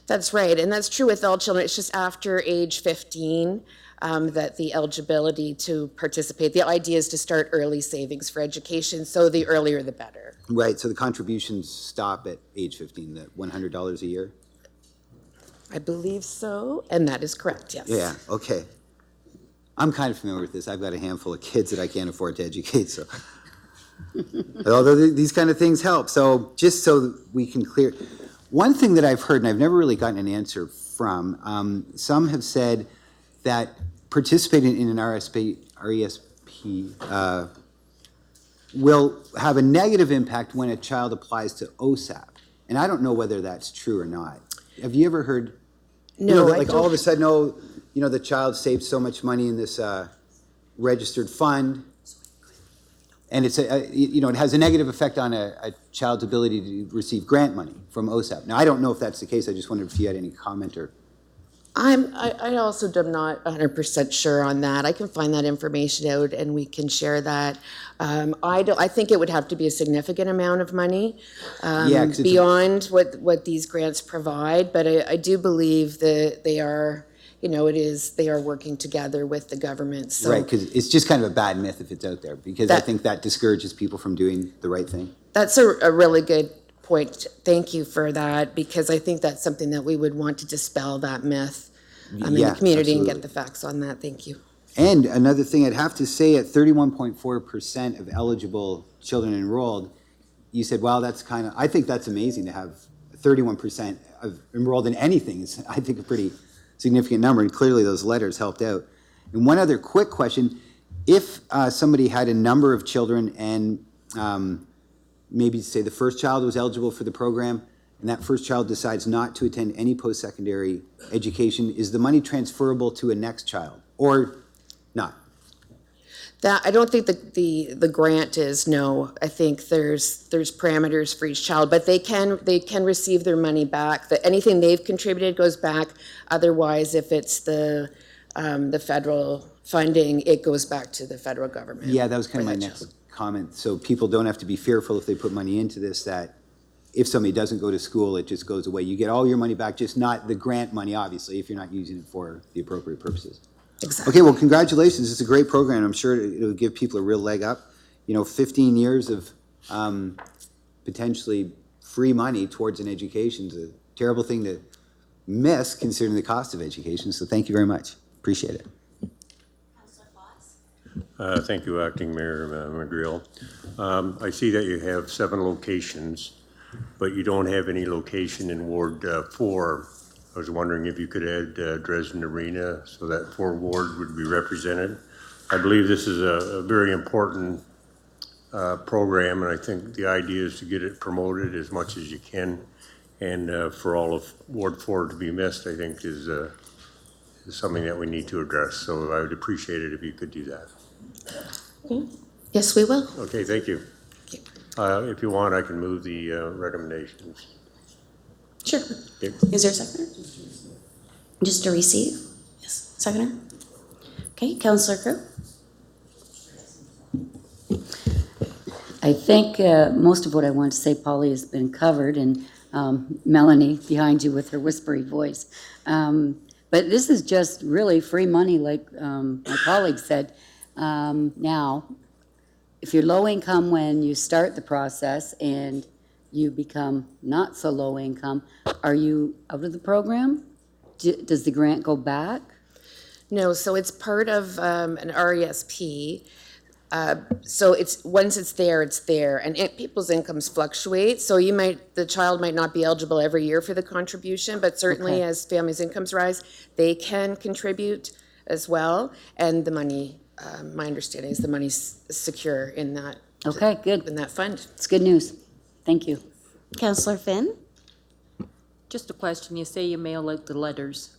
That's right, and that's true with all children. It's just after age 15 that the eligibility to participate. The idea is to start early savings for education, so the earlier the better. Right, so the contributions stop at age 15, the $100 a year? I believe so, and that is correct, yes. Yeah, okay. I'm kind of familiar with this. I've got a handful of kids that I can't afford to educate, so. Although these kind of things help, so just so that we can clear. One thing that I've heard, and I've never really gotten an answer from, some have said that participating in an RESP will have a negative impact when a child applies to OSAP. And I don't know whether that's true or not. Have you ever heard, No, that, like all of a sudden, oh, the child saved so much money in this registered fund, and it's it has a negative effect on a child's ability to receive grant money from OSAP. Now, I don't know if that's the case. I just wondered if you had any comment or. I also am not 100% sure on that. I can find that information out and we can share that. I think it would have to be a significant amount of money beyond what these grants provide, but I do believe that they are, they are working together with the government. So right, because it's just kind of a bad myth if it's out there, because I think that discourages people from doing the right thing. That's a really good point. Thank you for that, because I think that's something that we would want to dispel, that myth in the community, absolutely. And get the facts on that. Thank you. And another thing I'd have to say, at 31.4% of eligible children enrolled, you said, wow, that's kind of, I think that's amazing to have 31% of enrolled in anything is, I think, a pretty significant number, and clearly those letters helped out. And one other quick question, if somebody had a number of children and maybe say the first child was eligible for the program, and that first child decides not to attend any post-secondary education, is the money transferable to a next child or not? That I don't think the grant is, no. I think there's parameters for each child, but they can receive their money back. Anything they've contributed goes back. Otherwise, if it's the federal funding, it goes back to the federal government. Yeah, that was kind of my next comment. So people don't have to be fearful if they put money into this, that if somebody doesn't go to school, it just goes away. You get all your money back, just not the grant money, obviously, if you're not using it for the appropriate purposes. Exactly. Okay, well, congratulations. It's a great program. I'm sure it'll give people a real leg up. 15 years of potentially free money towards an education is a terrible thing to miss considering the cost of education. So thank you very much. Appreciate it. Thank you, Acting Mayor McGreal. I see that you have 7 locations, but you don't have any location in Ward 4. I was wondering if you could add Dresden Arena so that 4 ward would be represented. I believe this is a very important program, and I think the idea is to get it promoted as much as you can. And for all of Ward 4 to be missed, I think is something that we need to address. So I would appreciate it if you could do that. Okay. Yes, we will. Okay, thank you. If you want, I can move the recommendations. Sure. Okay. Is there a seconder? Just to receive? Yes. Seconder? Okay, Councillor Crew? I think most of what I want to say, Polly, has been covered, and Melanie behind you with her whispery voice. But this is just really free money, like my colleague said. Now, if you're low income when you start the process and you become not so low income, are you out of the program? Does the grant go back? No, so it's part of an RESP. So it's, once it's there, and people's incomes fluctuate. So the child might not be eligible every year for the contribution, but certainly Okay. as families' incomes rise, they can contribute as well. And the money, my understanding is the money's secure in that. Okay, good. In that fund. It's good news. Thank you. Counselor Finn? Just a question, you say you mail out the letters.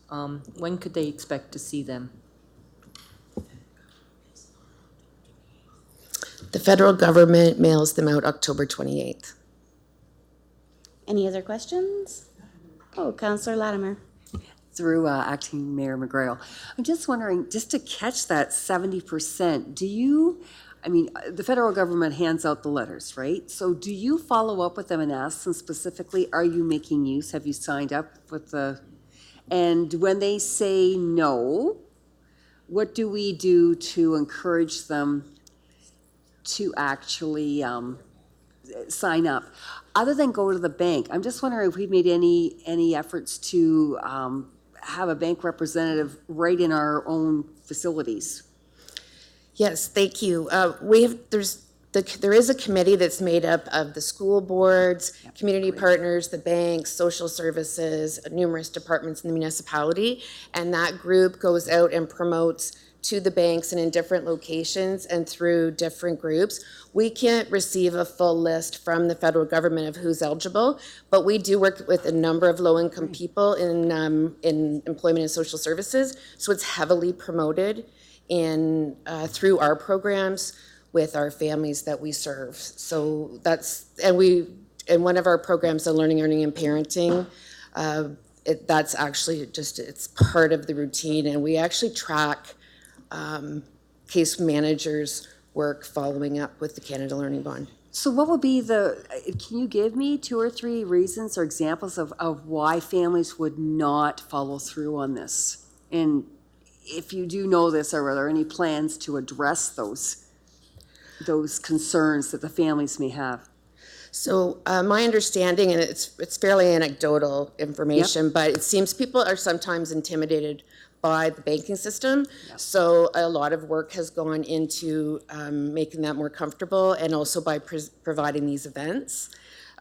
When could they expect to see them? The federal government mails them out October 28th. Any other questions? Oh, Counselor Latimer. Through Acting Mayor McGrail. I'm just wondering, just to catch that 70%, the federal government hands out the letters, right? So do you follow up with them and ask them specifically, are you making use? Have you signed up with and when they say no, what do we do to encourage them to actually sign up? Other than go to the bank, I'm just wondering if we made any efforts to have a bank representative right in our own facilities. Yes, thank you. There is a committee that's made up of the school boards, community partners, the banks, social services, numerous departments in the municipality, and that group goes out and promotes to the banks and in different locations and through different groups. We can't receive a full list from the federal government of who's eligible, but we do work with a number of low-income people in employment and social services, so it's heavily promoted through our programs with our families that we serve. So and one of our programs, the Learning, Earning, and Parenting, that's actually it's part of the routine, and we actually track case managers' work following up with the Canada Learning Bond. So what would be can you give me 2 or 3 reasons or examples of why families would not follow through on this? And if you do know this, are there any plans to address those concerns that the families may have? So my understanding, and it's fairly anecdotal information, but it seems people are sometimes intimidated by the banking system. So a lot of work has gone into making that more comfortable, and also by providing these events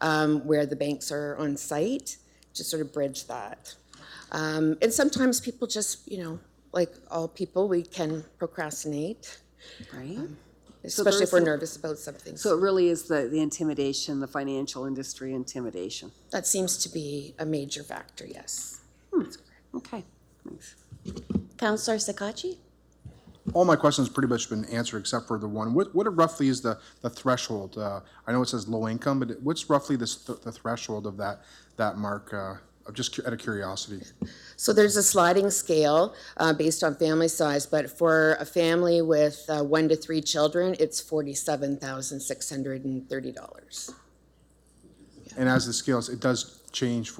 where the banks are on site to sort of bridge that. And sometimes people just, like all people, we can procrastinate. Right. Especially if we're nervous about something. So it really is the intimidation, the financial industry intimidation. That seems to be a major factor, yes. Okay, thanks. Counselor Sakachi? All my questions pretty much been answered except for the one. What roughly is the threshold? I know it says low income, but what's roughly the threshold of that mark? Just out of curiosity. So there's a sliding scale based on family size, but for a family with 1 to 3 children, it's $47,630. And as the scales, it does change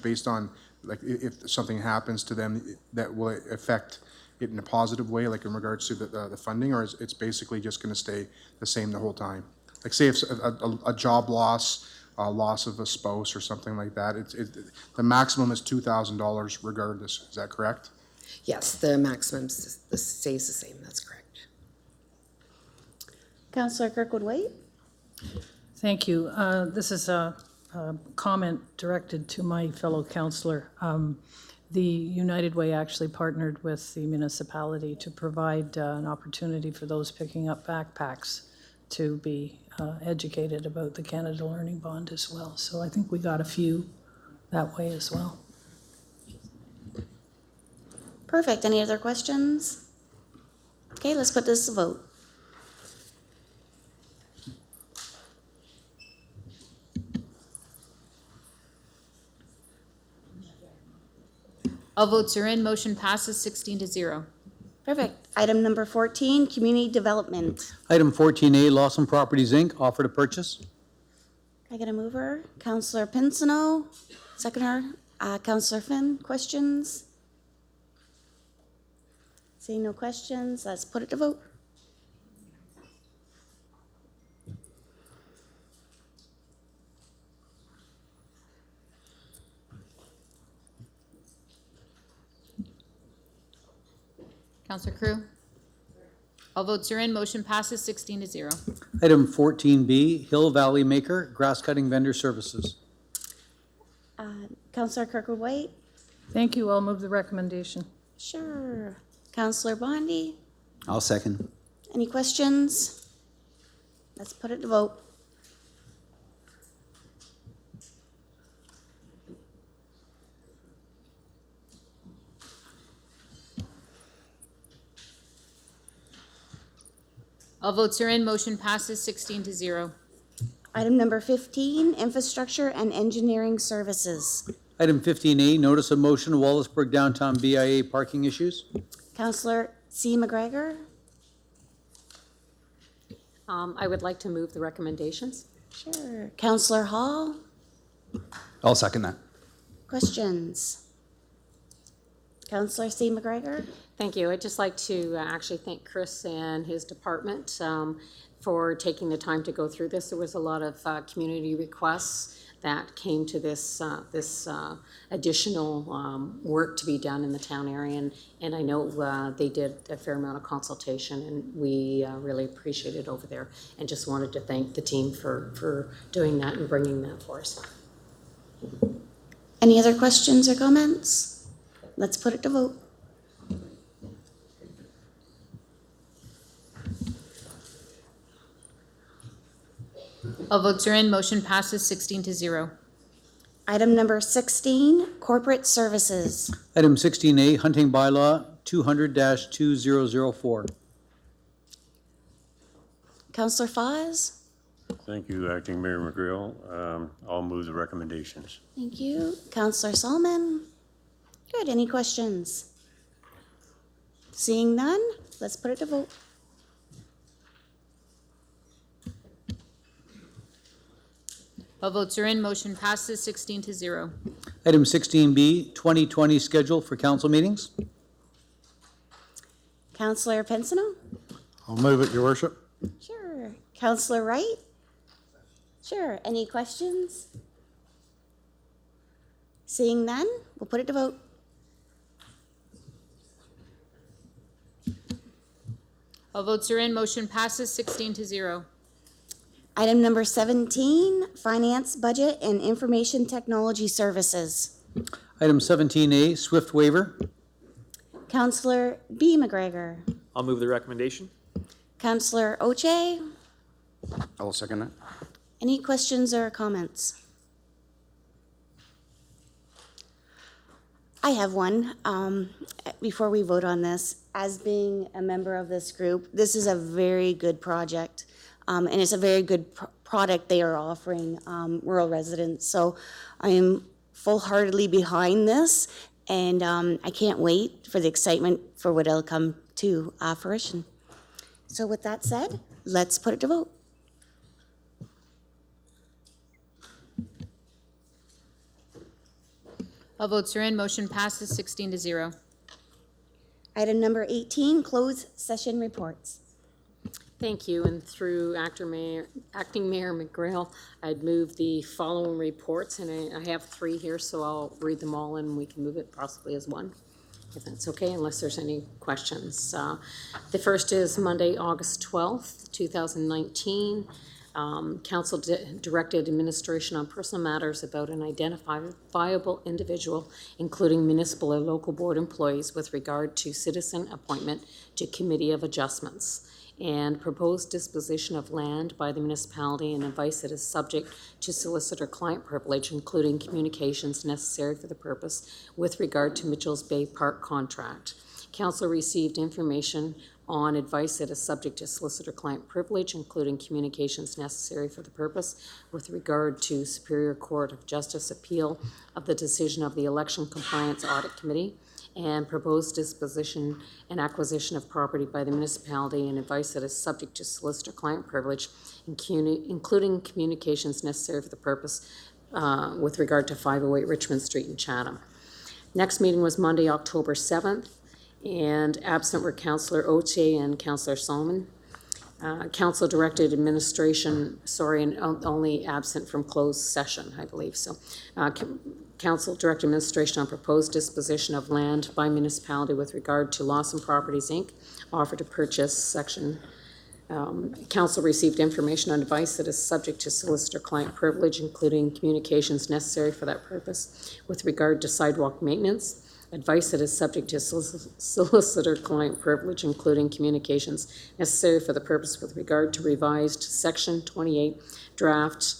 based on, like, if something happens to them that will affect it in a positive way, like in regards to the funding, or it's basically just going to stay the same the whole time? Like, say if a job loss, loss of a spouse or something like that, the maximum is $2,000 regardless. Is that correct? Yes, the maximum stays the same. That's correct. Counselor Kirkwood-White? Thank you. This is a comment directed to my fellow councillor. The United Way actually partnered with the municipality to provide an opportunity for those picking up backpacks to be educated about the Canada Learning Bond as well. So I think we got a few that way as well. Perfect. Any other questions? Okay, let's put this to vote. All votes are in. Motion passes 16-0. Perfect. Item number 14, community development. Item 14A, Lawson Properties, Inc., offer to purchase. Can I get a mover? Counselor Pinsino, seconder. Counselor Finn, questions? Seeing no questions, let's put it to vote. Counselor Crew? All votes are in, motion passes 16-0. Item 14B, Hill Valley Maker, Grass Cutting Vendor Services. Counselor Kirkwood-White? Thank you. I'll move the recommendation. Sure. Counselor Bondi? I'll second. Any questions? Let's put it to vote. All votes are in, motion passes 16-0. Item number 15, Infrastructure and Engineering Services. Item 15A, Notice of Motion, Wallaceburg Downtown BIA Parking Issues. Counselor C. McGregor? I would like to move the recommendations. Sure. Counselor Hall? I'll second that. Questions? Counselor C. McGregor? Thank you. I'd just like to actually thank Chris and his department for taking the time to go through this. There was a lot of community requests that came to this additional work to be done in the town area, and I know they did a fair amount of consultation, and we really appreciate it over there, and just wanted to thank the team for doing that and bringing that for us. Any other questions or comments? Let's put it to vote. All votes are in, motion passes 16-0. Item number 16, Corporate Services. Item 16A, Hunting Bylaw 200-2004. Counselor Foz? Thank you, Acting Mayor McGreal. I'll move the recommendations. Thank you. Counselor Solomon? Good. Any questions? Seeing none, let's put it to vote. All votes are in, motion passes 16-0. Item 16B, 2020 Schedule for Council Meetings. Counselor Pensino? I'll move it, Your Worship. Sure. Counselor Wright? Sure. Any questions? Seeing none, we'll put it to vote. All votes are in, motion passes 16-0. Item number 17, Finance, Budget, and Information Technology Services. Item 17A, Swift Waiver. Counselor B. McGregor. I'll move the recommendation. Counselor Oche. I will second that. Any questions or comments? I have one. Before we vote on this, as being a member of this group, this is a very good project. And it's a very good product they are offering rural residents. So I am full-heartedly behind this, and I can't wait for the excitement for what it'll come to fruition. So with that said, let's put it to vote. All votes are in, motion passes 16-0. Item number 18, closed session reports. Thank you, and through Acting Mayor McGrail, I'd move the following reports, and I have 3 here, so I'll read them all and we can move it possibly as one, if that's okay, unless there's any questions. The first is Monday, August 12th, 2019. Council directed administration on personal matters about an identifiable individual, including municipal or local board employees, with regard to citizen appointment to Committee of Adjustments, and proposed disposition of land by the municipality and advice that is subject to solicitor-client privilege, including communications necessary for the purpose with regard to Mitchell's Bay Park contract. Council received information on advice that is subject to solicitor-client privilege, including communications necessary for the purpose with regard to Superior Court of Justice appeal of the decision of the Election Compliance Audit Committee, and proposed disposition and acquisition of property by the municipality and advice that is subject to solicitor-client privilege, including communications necessary for the purpose with regard to 508 Richmond Street in Chatham. Next meeting was Monday, October 7th, and absent were Councillor Oche and Councillor Solomon. Council directed administration, and only absent from closed session, I believe so. Council directed administration on proposed disposition of land by municipality with regard to Lawson Properties, Inc., offer to purchase section. Council received information on advice that is subject to solicitor-client privilege, including communications necessary for that purpose with regard to sidewalk maintenance. Advice that is subject to solicitor-client privilege, including communications necessary for the purpose with regard to revised Section 28 draft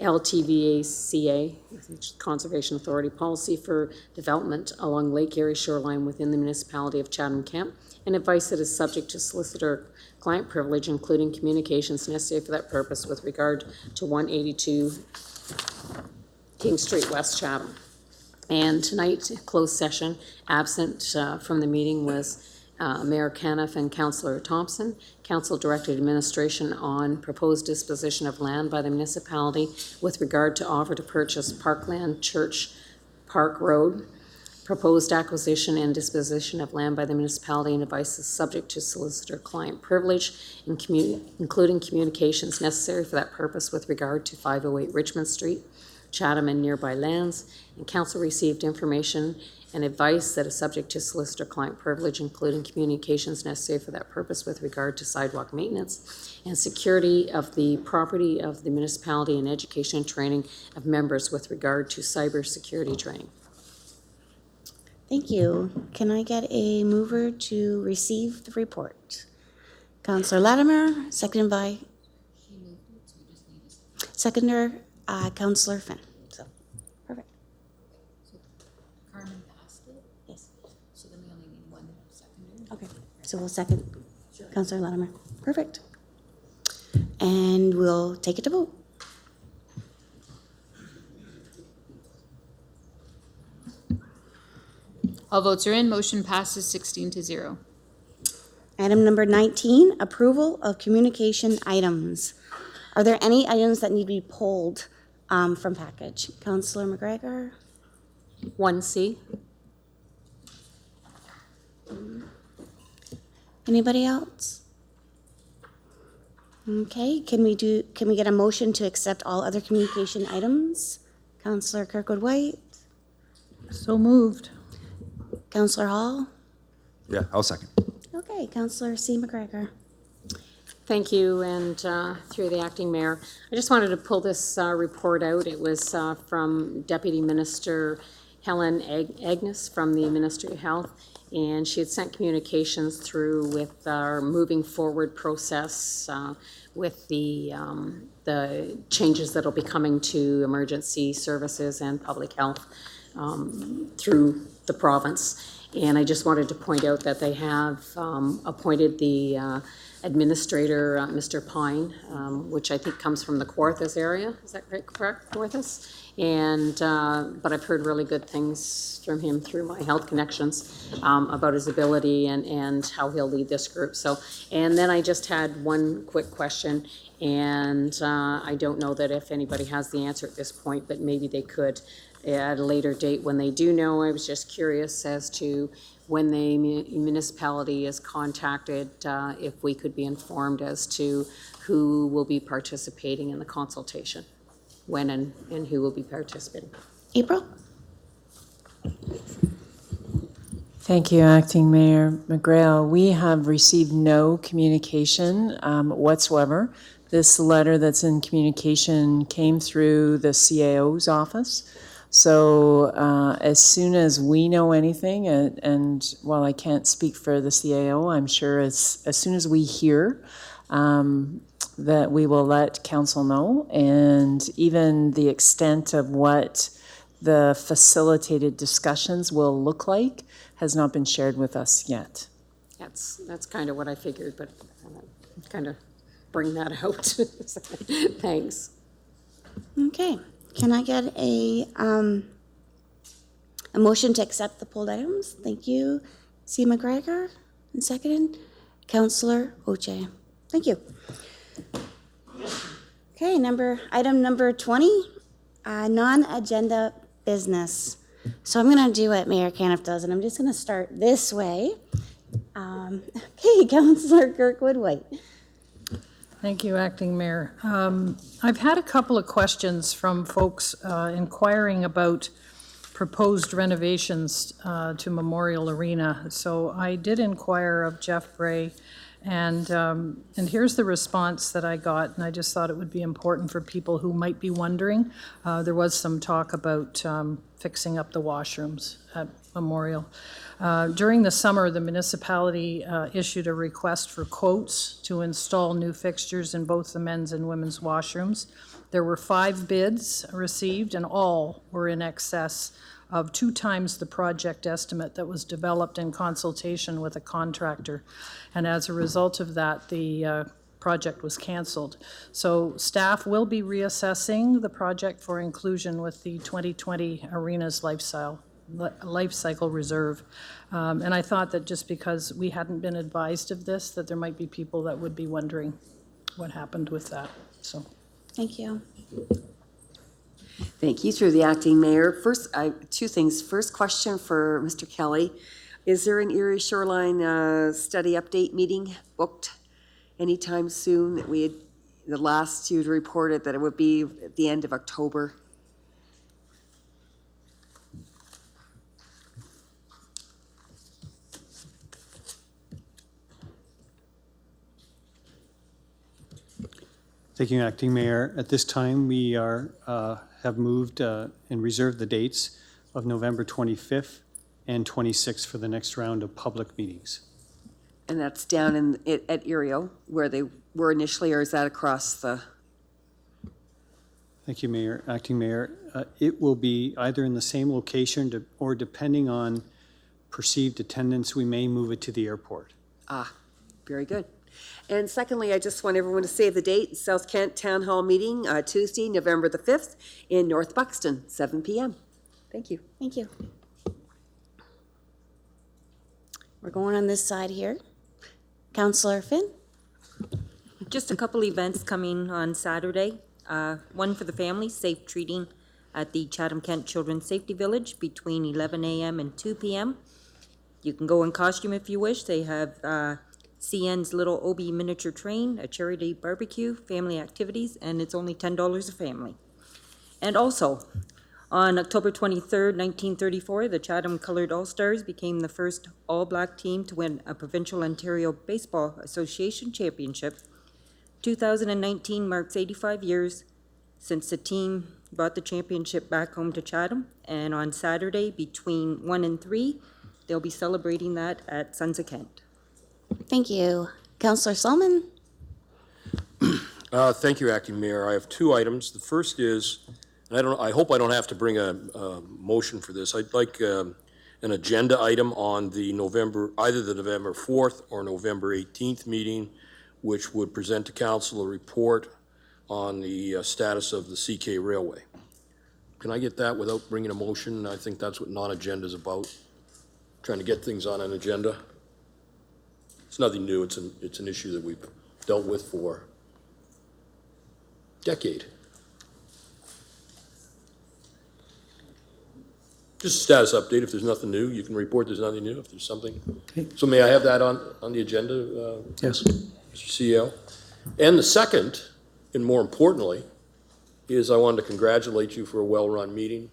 LTVACA, Conservation Authority Policy for Development along Lake Erie shoreline within the municipality of Chatham-Kent, and advice that is subject to solicitor-client privilege, including communications necessary for that purpose with regard to 182 King Street, West Chatham. And tonight, closed session, absent from the meeting was Mayor Caniff and Councillor Thompson. Council directed administration on proposed disposition of land by the municipality with regard to offer to purchase Parkland Church Park Road. Proposed acquisition and disposition of land by the municipality and advice is subject to solicitor-client privilege, including communications necessary for that purpose with regard to 508 Richmond Street, Chatham and nearby lands. And council received information and advice that is subject to solicitor-client privilege, including communications necessary for that purpose with regard to sidewalk maintenance and security of the property of the municipality and education and training of members with regard to cybersecurity training. Thank you. Can I get a mover to receive the report? Councillor Latimer, seconded by seconder Councillor Finn. So, perfect. Carmen passed it? Yes. So then we only need one seconder? Okay, so we'll second Councillor Latimer. Perfect. And we'll take it to vote. All votes are in. Motion passes 16-0. Item number 19, approval of communication items. Are there any items that need to be pulled from package? Councillor McGregor? 1C. Anybody else? Okay, can we get a motion to accept all other communication items? Councillor Kirkwood-White? So moved. Councillor Hall? Yeah, I'll second. Okay, Councillor C. McGregor. Thank you, and through the acting mayor, I just wanted to pull this report out. It was from Deputy Minister Helen Agnes from the Ministry of Health, and she had sent communications through with our moving forward process with the changes that will be coming to emergency services and public health through the province. And I just wanted to point out that they have appointed the administrator, Mr. Pine, which I think comes from the Kawarthas area. Is that correct, Kawarthas? And, but I've heard really good things from him through my health connections about his ability and how he'll lead this group. So, and then I just had one quick question, and I don't know that if anybody has the answer at this point, but maybe they could at a later date when they do know. I was just curious as to when the municipality is contacted, if we could be informed as to who will be participating in the consultation, when and who will be participating. April? Thank you, Acting Mayor McGrail. We have received no communication whatsoever. This letter that's in communication came through the CAO's office. So as soon as we know anything, and while I can't speak for the CAO, I'm sure as soon as we hear that we will let council know, and even the extent of what the facilitated discussions will look like has not been shared with us yet. That's kind of what I figured, but kind of bring that out. Thanks. Okay. Can I get a motion to accept the pulled items? Thank you. C. McGregor, and seconded. Councillor Oche. Thank you. Okay, item number 20, non-agenda business. So I'm going to do what Mayor Caniff does, and I'm just going to start this way. Okay, Councillor Kirkwood-White. Thank you, Acting Mayor. I've had a couple of questions from folks inquiring about proposed renovations to Memorial Arena. So I did inquire of Jeff Bray, and here's the response that I got, and I just thought it would be important for people who might be wondering. There was some talk about fixing up the washrooms at Memorial. During the summer, the municipality issued a request for quotes to install new fixtures in both the men's and women's washrooms. There were 5 bids received, and all were in excess of 2 times the project estimate that was developed in consultation with a contractor. And as a result of that, the project was canceled. So staff will be reassessing the project for inclusion with the 2020 Arenas life cycle reserve. And I thought that just because we hadn't been advised of this, that there might be people that would be wondering what happened with that. So, thank you. Thank you. Through the acting mayor. First, 2 things. First question for Mr. Kelly. Is there an Erie Shoreline study update meeting booked anytime soon? That we had, the last you'd reported that it would be at the end of October. Thank you, Acting Mayor. At this time, we have moved and reserved the dates of November 25th and 26th for the next round of public meetings. And that's down at Erio, where they were initially, or is that across the? Thank you, Mayor, Acting Mayor. It will be either in the same location or depending on perceived attendance, we may move it to the airport. Ah, very good. And secondly, I just want everyone to save the date, South Kent Town Hall meeting, Tuesday, November the 5th in North Buxton, 7 p.m. Thank you. Thank you. We're going on this side here. Councillor Finn. Just a couple events coming on Saturday. One for the family, safe treating at the Chatham-Kent Children's Safety Village between 11 a.m. and 2 p.m. You can go in costume if you wish. They have CN's Little Obi Miniature Train, a charity barbecue, family activities, and it's only $10 a family. And also, on October 23rd, 1934, the Chatham Colored All-Stars became the first all-black team to win a Provincial Ontario Baseball Association championship. 2019 marks 85 years since the team brought the championship back home to Chatham, and on Saturday between 1 and 3, they'll be celebrating that at Sons of Kent. Thank you. Councillor Solomon. Thank you, Acting Mayor. I have 2 items. The first is, and I hope I don't have to bring a motion for this. I'd like an agenda item on the either the November 4th or November 18th meeting, which would present to council a report on the status of the CK Railway. Can I get that without bringing a motion? I think that's what non-agenda is about, trying to get things on an agenda. It's nothing new. It's an issue that we've dealt with for a decade. Just a status update. If there's nothing new, you can report there's nothing new. If there's something. Okay. So may I have that on the agenda? Yes. Mr. CEO? And the second, and more importantly, is I wanted to congratulate you for a well-run meeting.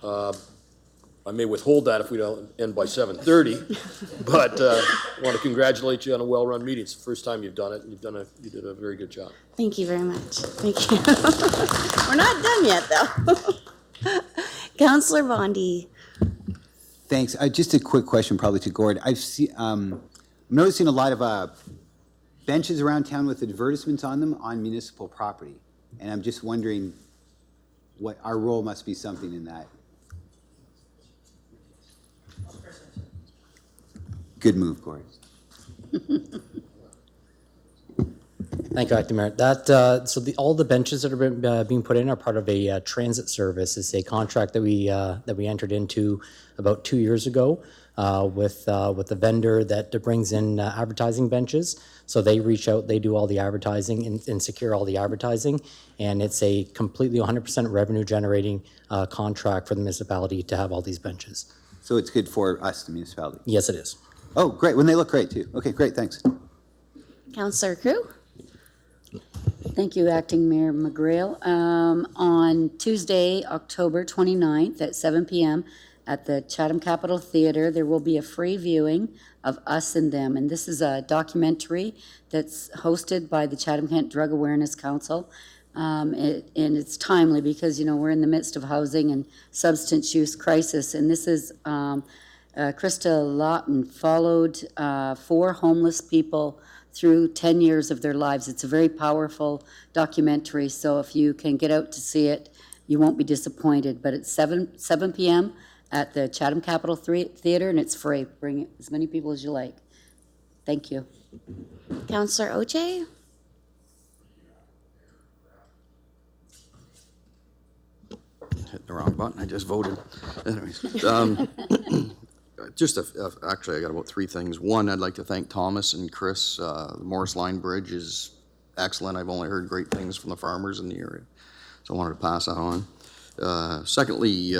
I may withhold that if we don't end by 7:30, but I want to congratulate you on a well-run meeting. It's the first time you've done it, and you did a very good job. Thank you very much. Thank you. We're not done yet, though. Councillor Bondi. Thanks. Just a quick question, probably to Gord. I'm noticing a lot of benches around town with advertisements on them on municipal property, and I'm just wondering what our role must be something in that. Good move, Gord. Thank you, Acting Mayor. All the benches that are being put in are part of a transit service. It's a contract that we entered into about 2 years ago. with the vendor that brings in advertising benches. So they reach out, they do all the advertising and secure all the advertising, and it's a completely 100% revenue generating contract for the municipality to have all these benches. So it's good for us, the municipality? Yes, it is. Oh, great. When they look great, too. Okay, great, thanks. Counselor Crew? Thank you, Acting Mayor McGrail. On Tuesday, October 29th at 7 p.m. at the Chatham Capitol Theatre, there will be a free viewing of Us and Them. And this is a documentary that's hosted by the Chatham-Kent Drug Awareness Council. And it's timely because, you know, we're in the midst of housing and substance use crisis. And this is Krista Lawton followed 4 homeless people through 10 years of their lives. It's a very powerful documentary, so if you can get out to see it, you won't be disappointed. But it's 7 p.m. at the Chatham Capitol Theatre, and it's free. Bring as many people as you like. Thank you. Counselor Oche? Hit the wrong button, I just voted. Anyways, actually, I got about 3 things. One, I'd like to thank Thomas and Chris. The Morris Line Bridge is excellent. I've only heard great things from the farmers in the area, so I wanted to pass that on. Secondly,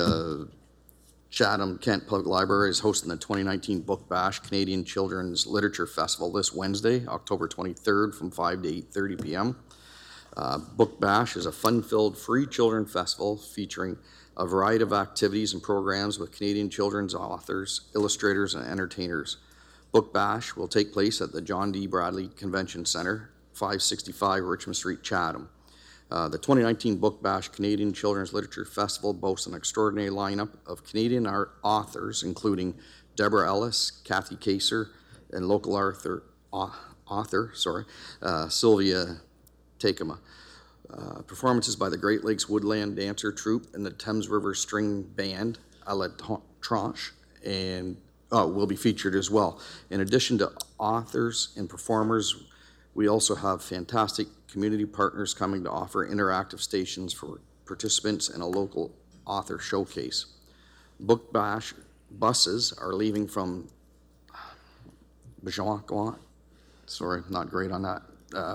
Chatham-Kent Public Library is hosting the 2019 Book Bash Canadian Children's Literature Festival this Wednesday, October 23rd from 5 to 8:30 p.m. Book Bash is a fun-filled free children festival featuring a variety of activities and programs with Canadian children's authors, illustrators, and entertainers. Book Bash will take place at the John D. Bradley Convention Centre, 565 Richmond Street, Chatham. The 2019 Book Bash Canadian Children's Literature Festival boasts an extraordinary lineup of Canadian art authors, including Deborah Ellis, Kathy Kaser, and local author Sylvia Takema. Performances by the Great Lakes Woodland Dancer Troupe and the Thames River String Band, à la Tranche, and will be featured as well. In addition to authors and performers, we also have fantastic community partners coming to offer interactive stations for participants and a local author showcase. Book Bash buses are leaving from Bajaquan, sorry, not great on that,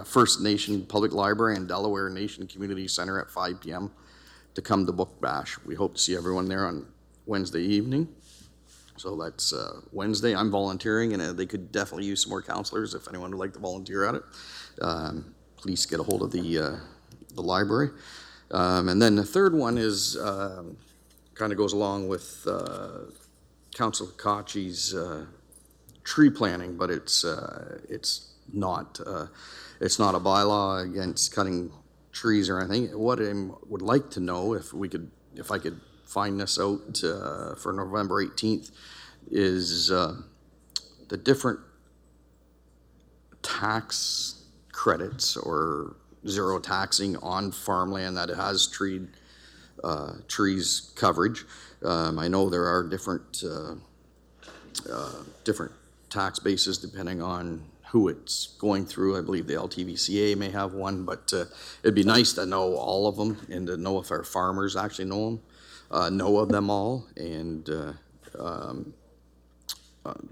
First Nation Public Library and Delaware Nation Community Center at 5 p.m. to come to Book Bash. We hope to see everyone there on Wednesday evening. So that's Wednesday. I'm volunteering, and they could definitely use some more counselors if anyone would like to volunteer at it. Please get a hold of the library. And then the third one is kind of goes along with Councilor Kachi's tree planting, but it's not a bylaw against cutting trees or anything. What I would like to know, if I could find this out for November 18th, is the different tax credits or zero taxing on farmland that has trees coverage. I know there are different tax bases depending on who it's going through. I believe the LTVCA may have one, but it'd be nice to know all of them and to know if our farmers actually know of them all. And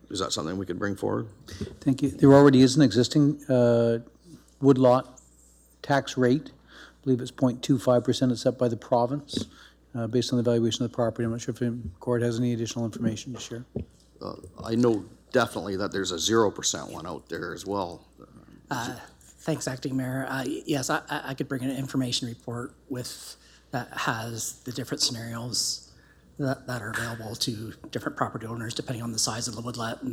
is that something we could bring forward? Thank you. There already is an existing woodlot tax rate. I believe it's 0.25% set by the province based on the valuation of the property. I'm not sure if the court has any additional information to share. I know definitely that there's a 0% one out there as well. Thanks, Acting Mayor. Yes, I could bring an information report that has the different scenarios that are available to different property owners depending on the size of the woodlot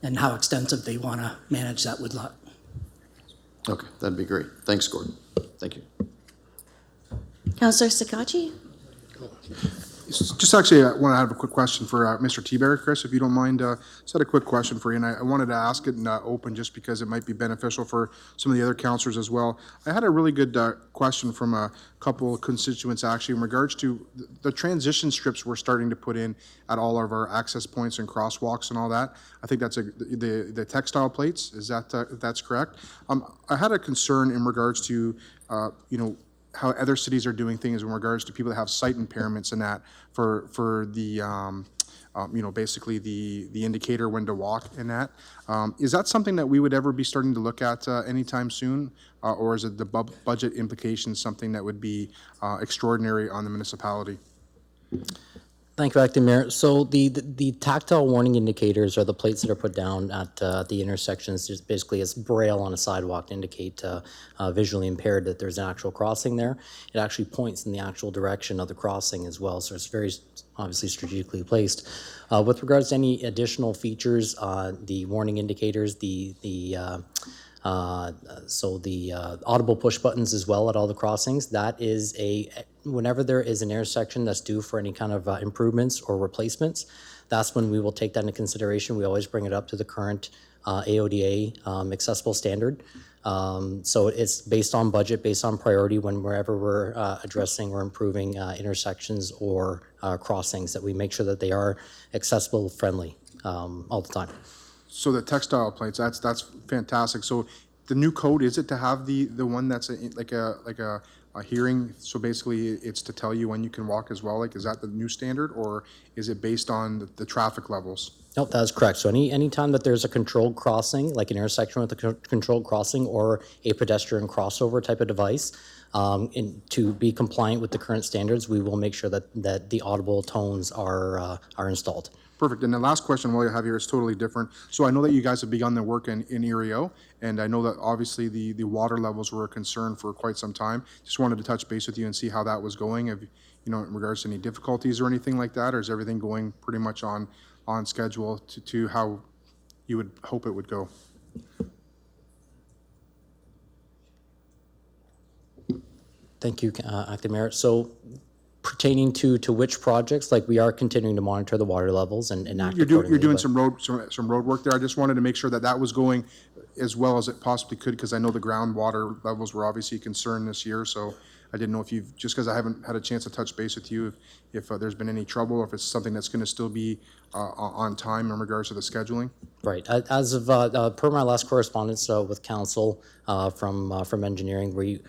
and how extensive they want to manage that woodlot. Okay, that'd be great. Thanks, Gordon. Thank you. Councillor Sakachi? Just actually, I want to have a quick question for Mr. Teaberry, Chris, if you don't mind. Just had a quick question for you, and I wanted to ask it in open just because it might be beneficial for some of the other councillors as well. I had a really good question from a couple of constituents actually in regards to the transition strips we're starting to put in at all of our access points and crosswalks and all that. I think that's the textile plates. Is that that's correct? I had a concern in regards to how other cities are doing things in regards to people that have sight impairments and that for the basically the indicator when to walk in that. Is that something that we would ever be starting to look at anytime soon? Or is it the budget implications something that would be extraordinary on the municipality? Thank you, Acting Mayor. So the tactile warning indicators are the plates that are put down at the intersections, just basically as braille on a sidewalk to indicate visually impaired that there's an actual crossing there. It actually points in the actual direction of the crossing as well, so it's very obviously strategically placed. With regards to any additional features, the warning indicators, so the audible push buttons as well at all the crossings, that is whenever there is an intersection that's due for any kind of improvements or replacements, that's when we will take that into consideration. We always bring it up to the current AODA accessible standard. So it's based on budget, based on priority wherever we're addressing or improving intersections or crossings, that we make sure that they are accessible, friendly all the time. So the textile plates, that's fantastic. So the new code, is it to have the one that's like a hearing? So basically, it's to tell you when you can walk as well. Like, is that the new standard, or is it based on the traffic levels? Nope, that is correct. So any time that there's a controlled crossing, like an intersection with a controlled crossing or a pedestrian crossover type of device, to be compliant with the current standards, we will make sure that the audible tones are installed. Perfect. And the last question while you have here is totally different. So I know that you guys have begun the work in Erie, and I know that obviously the water levels were a concern for quite some time. Just wanted to touch base with you and see how that was going. Have in regards to any difficulties or anything like that, or is everything going pretty much on schedule to how you would hope it would go? Thank you, Acting Mayor. So pertaining to which projects, like we are continuing to monitor the water levels and act accordingly. You're doing some road work there. I just wanted to make sure that was going as well as it possibly could, because I know the groundwater levels were obviously a concern this year. So I didn't know if you've, just because I haven't had a chance to touch base with you, if there's been any trouble, or if it's something that's going to still be on time in regards to the scheduling. Right. As of per my last correspondence with council from engineering, we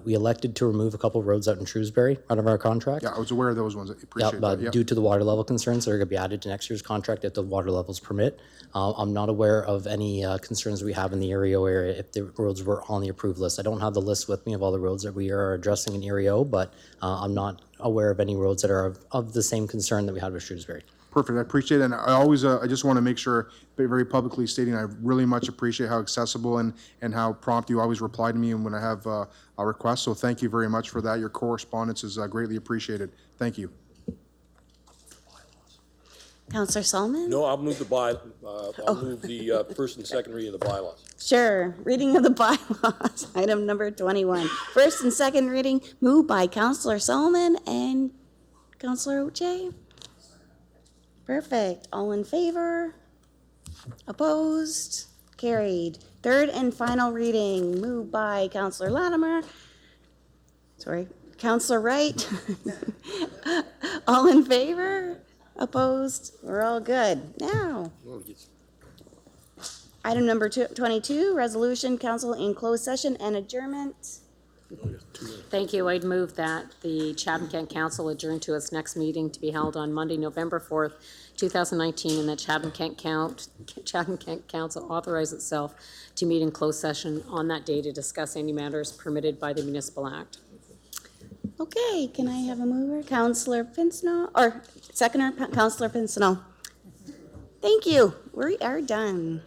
elected to remove a couple of roads out in Shrewsbury out of our contract. Yeah, I was aware of those ones. I appreciate that. Yep. Due to the water level concerns, they're going to be added to next year's contract if the water levels permit. I'm not aware of any concerns we have in the Erie area if the roads were on the approved list. I don't have the list with me of all the roads that we are addressing in Erie, but I'm not aware of any roads that are of the same concern that we had with Shrewsbury. Perfect. I appreciate it. And I always, I just want to make sure, very publicly stating, I really much appreciate how accessible and how prompt you always reply to me when I have a request. So thank you very much for that. Your correspondence is greatly appreciated. Thank you. Councillor Solomon? No, I'll move I'll move the first and second reading of the bylaws. Sure. Reading of the bylaws, item number 21. First and second reading, moved by Councillor Solomon and Councillor Uche. Perfect. All in favor? Opposed? Carried. Third and final reading, moved by Councillor Latimer. Sorry, Councillor Wright. All in favor? Opposed? We're all good. Now, item number 22, resolution, council in closed session and adjournment. Thank you. I'd move that the Chatham-Kent Council adjourn to its next meeting to be held on Monday, November 4th, 2019, and that Chatham-Kent Council authorize itself to meet in closed session on that day to discuss any matters permitted by the Municipal Act. Okay, can I have a mover? Councillor Pincinel, or seconder, Councillor Pincinel. Thank you. We are done.